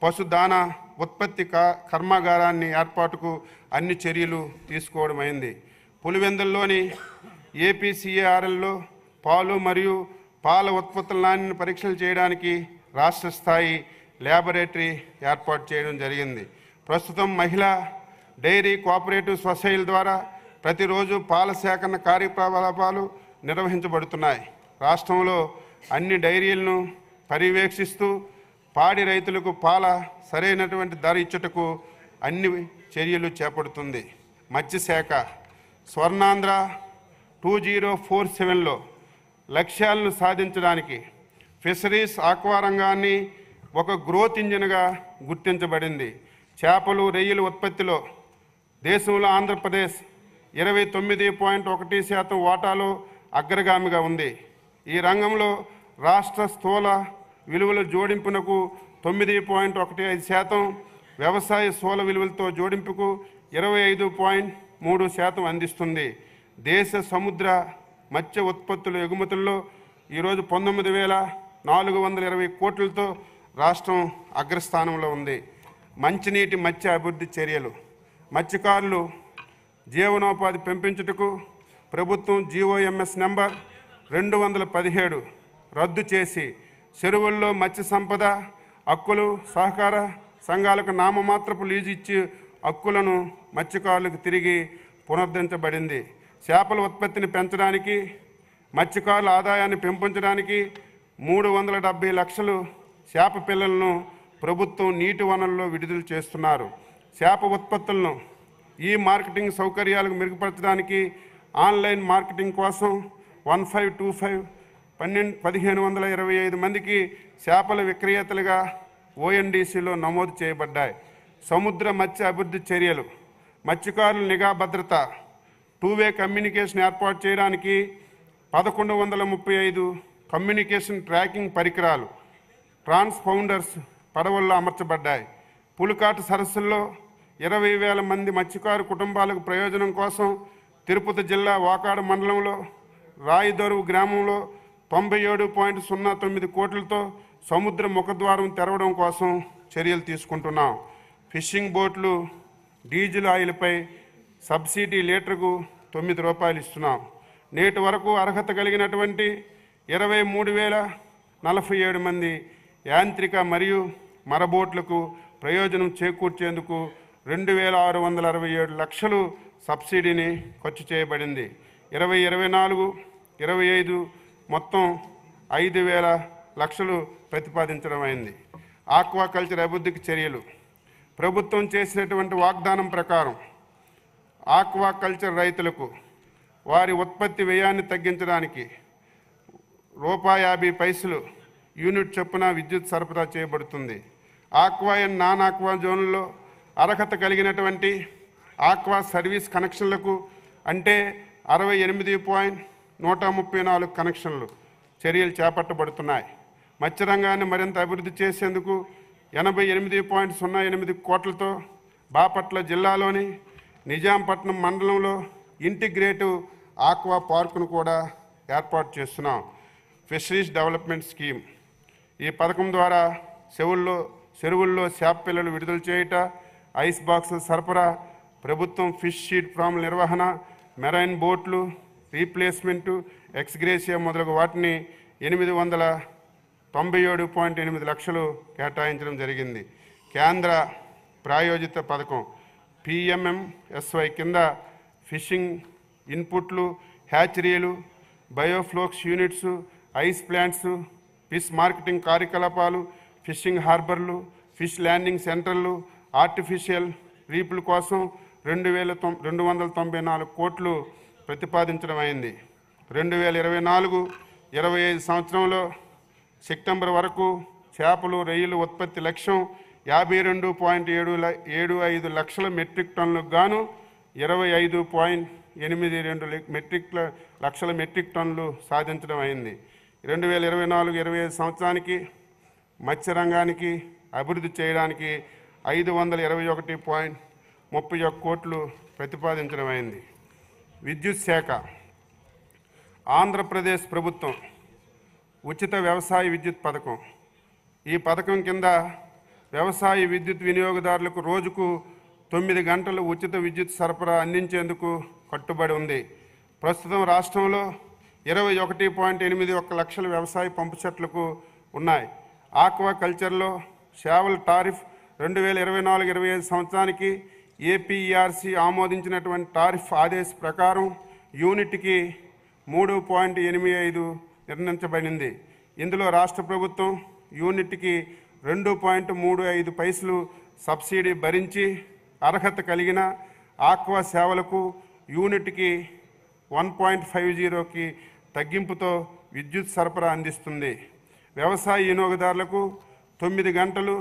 పశుదానా ఉత్పత్తి కర్మాగారాన్ని ఏర్పాటుకు అన్ని చర్యలు తీసుకోవడమైంది. పులివెందుల్లోని ఏపీసీఏఆర్ఎల్లో పాలు మరియు పాల ఉత్పత్తుల నాణ్యత పరీక్షలు చేయడానికి రాష్ట్ర స్థాయి ల్యాబొరేటరీ ఏర్పాటు చేయడం జరిగింది. ప్రస్తుతం మహిళా డైరీ కోఆపరేటివ్ సొసైటీల ద్వారా ప్రతిరోజు పాల సేకరణ కార్యకలాపాలు నిర్వహించబడుతున్నాయి. రాష్ట్రంలో అన్ని డైరీలను పర్యవేక్షిస్తూ పాడి రైతులకు పాల సరైనటువంటి ధర ఇచ్చుటకు అన్ని చర్యలు చేపడుతుంది. మత్స్యశాఖ స్వర్ణాంధ్ర 2047లో లక్ష్యాలను సాధించడానికి ఫిషరీస్ ఆక్వా రంగాన్ని ఒక గ్రోత్ ఇంజిన్గా గుర్తించబడింది. చేపలు రొయ్యల ఉత్పత్తిలో దేశంలో ఆంధ్రప్రదేశ్ 29.1% వాటాలో అగ్రగామిగా ఉంది. ఈ రంగంలో రాష్ట్ర స్థూల విలువల జోడింపునకు 9.15%, వ్యవసాయ స్థూల విలువలతో జోడింపుకు 25.3% అందిస్తుంది. దేశ సముద్ర మత్స్య ఉత్పత్తుల ఎగుమతుల్లో ఈరోజు 19,420 కోట్లతో రాష్ట్రం అగ్రస్థానంలో ఉంది. మంచినీటి మత్స్య అభివృద్ధి చర్యలు మత్స్యకారులు జీవనోపాధి పెంపించుటకు ప్రభుత్వం జీఓఎంఎస్ నెంబర్ 217 రద్దు చేసి చెరువుల్లో మత్స్య సంపద హక్కులు సహకార సంఘాలకు నామమాత్రపు లీజు ఇచ్చి హక్కులను మత్స్యకారులకు తిరిగి పునరుద్ధరించబడింది. చేపల ఉత్పత్తిని పెంచడానికి మత్స్యకారుల ఆదాయాన్ని పెంపొంచడానికి 370 లక్షలు చేప పిల్లలను ప్రభుత్వం నీటి వనరుల్లో విడుదల చేస్తున్నారు. చేప ఉత్పత్తులను ఈ మార్కెటింగ్ సౌకర్యాలకు మెరుగుపరచడానికి ఆన్లైన్ మార్కెటింగ్ కోసం 1525 1525 మందికి చేపల విక్రేతలుగా ఓఎన్డీసీలో నమోదు చేయబడ్డాయి. సముద్ర మత్స్య అభివృద్ధి చర్యలు మత్స్యకారుల నిఘా భద్రత 2-వే కమ్యూనికేషన్ ఏర్పాటు చేయడానికి 1135 కమ్యూనికేషన్ ట్రాకింగ్ పరికరాలు ట్రాన్స్పౌండర్స్ పడవల్లో అమర్చబడ్డాయి. పులికాటు సరస్సుల్లో 20,000 మంది మత్స్యకారు కుటుంబాలకు ప్రయోజనం కోసం తిరుపతి జిల్లా వాకాడు మండలంలో రాయిదొరువు గ్రామంలో 97.09 కోట్లతో సముద్ర ముఖద్వారం తెరవడం కోసం చర్యలు తీసుకుంటున్నాం. ఫిషింగ్ బోట్లు డీజిల్ ఆయిల్పై సబ్సిడీ లీటర్కు 9 రూపాయలు ఇస్తున్నాం. నేటి వరకు అర్హత కలిగినటువంటి 23,047 మంది యాంత్రిక మరియు మరబోట్లకు ప్రయోజనం చేకూర్చేందుకు 2,667 లక్షలు సబ్సిడీని ఖర్చు చేయబడింది. 2024-25 మొత్తం 5,000 లక్షలు ప్రతిపాదించడం అయింది. ఆక్వాకల్చర్ అభివృద్ధికి చర్యలు ప్రభుత్వం చేసినటువంటి వాగ్దానం ప్రకారం ఆక్వాకల్చర్ రైతులకు వారి ఉత్పత్తి వ్యయాన్ని తగ్గించడానికి ₹50 యూనిట్ చొప్పున విద్యుత్ సరఫరా చేయబడుతుంది. ఆక్వా అండ్ నాన్ ఆక్వా జోన్లలో అర్హత కలిగినటువంటి ఆక్వా సర్వీస్ కనెక్షన్లకు అంటే 68.134 కనెక్షన్లు చర్యలు చేపట్టబడుతున్నాయి. మత్స్యరంగాన్ని మరింత అభివృద్ధి చేసేందుకు 88.08 కోట్లతో బాపట్ల జిల్లాలోని నిజాంపట్నం మండలంలో ఇంటిగ్రేటివ్ ఆక్వా పార్కును కూడా ఏర్పాటు చేస్తున్నాం. ఫిషరీస్ డెవలప్మెంట్ స్కీమ్ ఈ పథకం ద్వారా చెరువుల్లో చేప పిల్లలు విడుదల చేయుట, ఐస్ బాక్సుల సరఫరా, ప్రభుత్వం ఫిష్ షీట్ ఫామ్ల నిర్వహణ, మెరైన్ బోట్లు రీప్లేస్మెంటు, ఎక్స్గ్రేషియా మొదలగు వాటిని 897.8 లక్షలు కేటాయించడం జరిగింది. కేంద్ర ప్రాయోజిత పథకం PMMSY కింద ఫిషింగ్ ఇన్పుట్లు, హ్యాచరీలు, bioflocs units, ice plants, fish marketing కార్యకలాపాలు, ఫిషింగ్ హార్బర్లు, ఫిష్ ల్యాండింగ్ సెంటర్లు, ఆర్టిఫిషియల్ రీపుల కోసం 2,294 కోట్లు ప్రతిపాదించడం అయింది. 2024-25 సంవత్సరంలో సెప్టెంబర్ వరకు చేపలు రొయ్యల ఉత్పత్తి లక్ష్యం 52.75 లక్షల మెట్రిక్ టన్నులకు గాను 25.82 లక్షల మెట్రిక్ టన్నులు సాధించడం అయింది. 2024-25 సంవత్సరానికి మత్స్యరంగానికి అభివృద్ధి చేయడానికి 521.31 కోట్లు ప్రతిపాదించడమైంది. విద్యుత్ శాఖ. ఆంధ్రప్రదేశ్ ప్రభుత్వం ఉచిత వ్యవసాయ విద్యుత్ పథకం. ఈ పథకం కింద వ్యవసాయ విద్యుత్ వినియోగదారులకు రోజుకు 9 గంటలు ఉచిత విద్యుత్ సరఫరా అందించేందుకు కట్టుబడి ఉంది. ప్రస్తుతం రాష్ట్రంలో 21.81 లక్షల వ్యవసాయ పంపు సెట్లకు ఉన్నాయి. ఆక్వా కల్చర్లో సేవల టారిఫ్ 2024-25 సంవత్సరానికి ఏపీఈఆర్సీ ఆమోదించినటువంటి టారిఫ్ ఆదేశ ప్రకారం యూనిట్కి 3.85 నిర్ణయించబడింది. ఇందులో రాష్ట్ర ప్రభుత్వం యూనిట్కి 2.35 పైసలు సబ్సిడీ భరించి అర్హత కలిగిన ఆక్వా సేవలకు యూనిట్కి 1.50కి తగ్గింపుతో విద్యుత్ సరఫరా అందిస్తుంది. వ్యవసాయ వినియోగదారులకు 9 గంటలు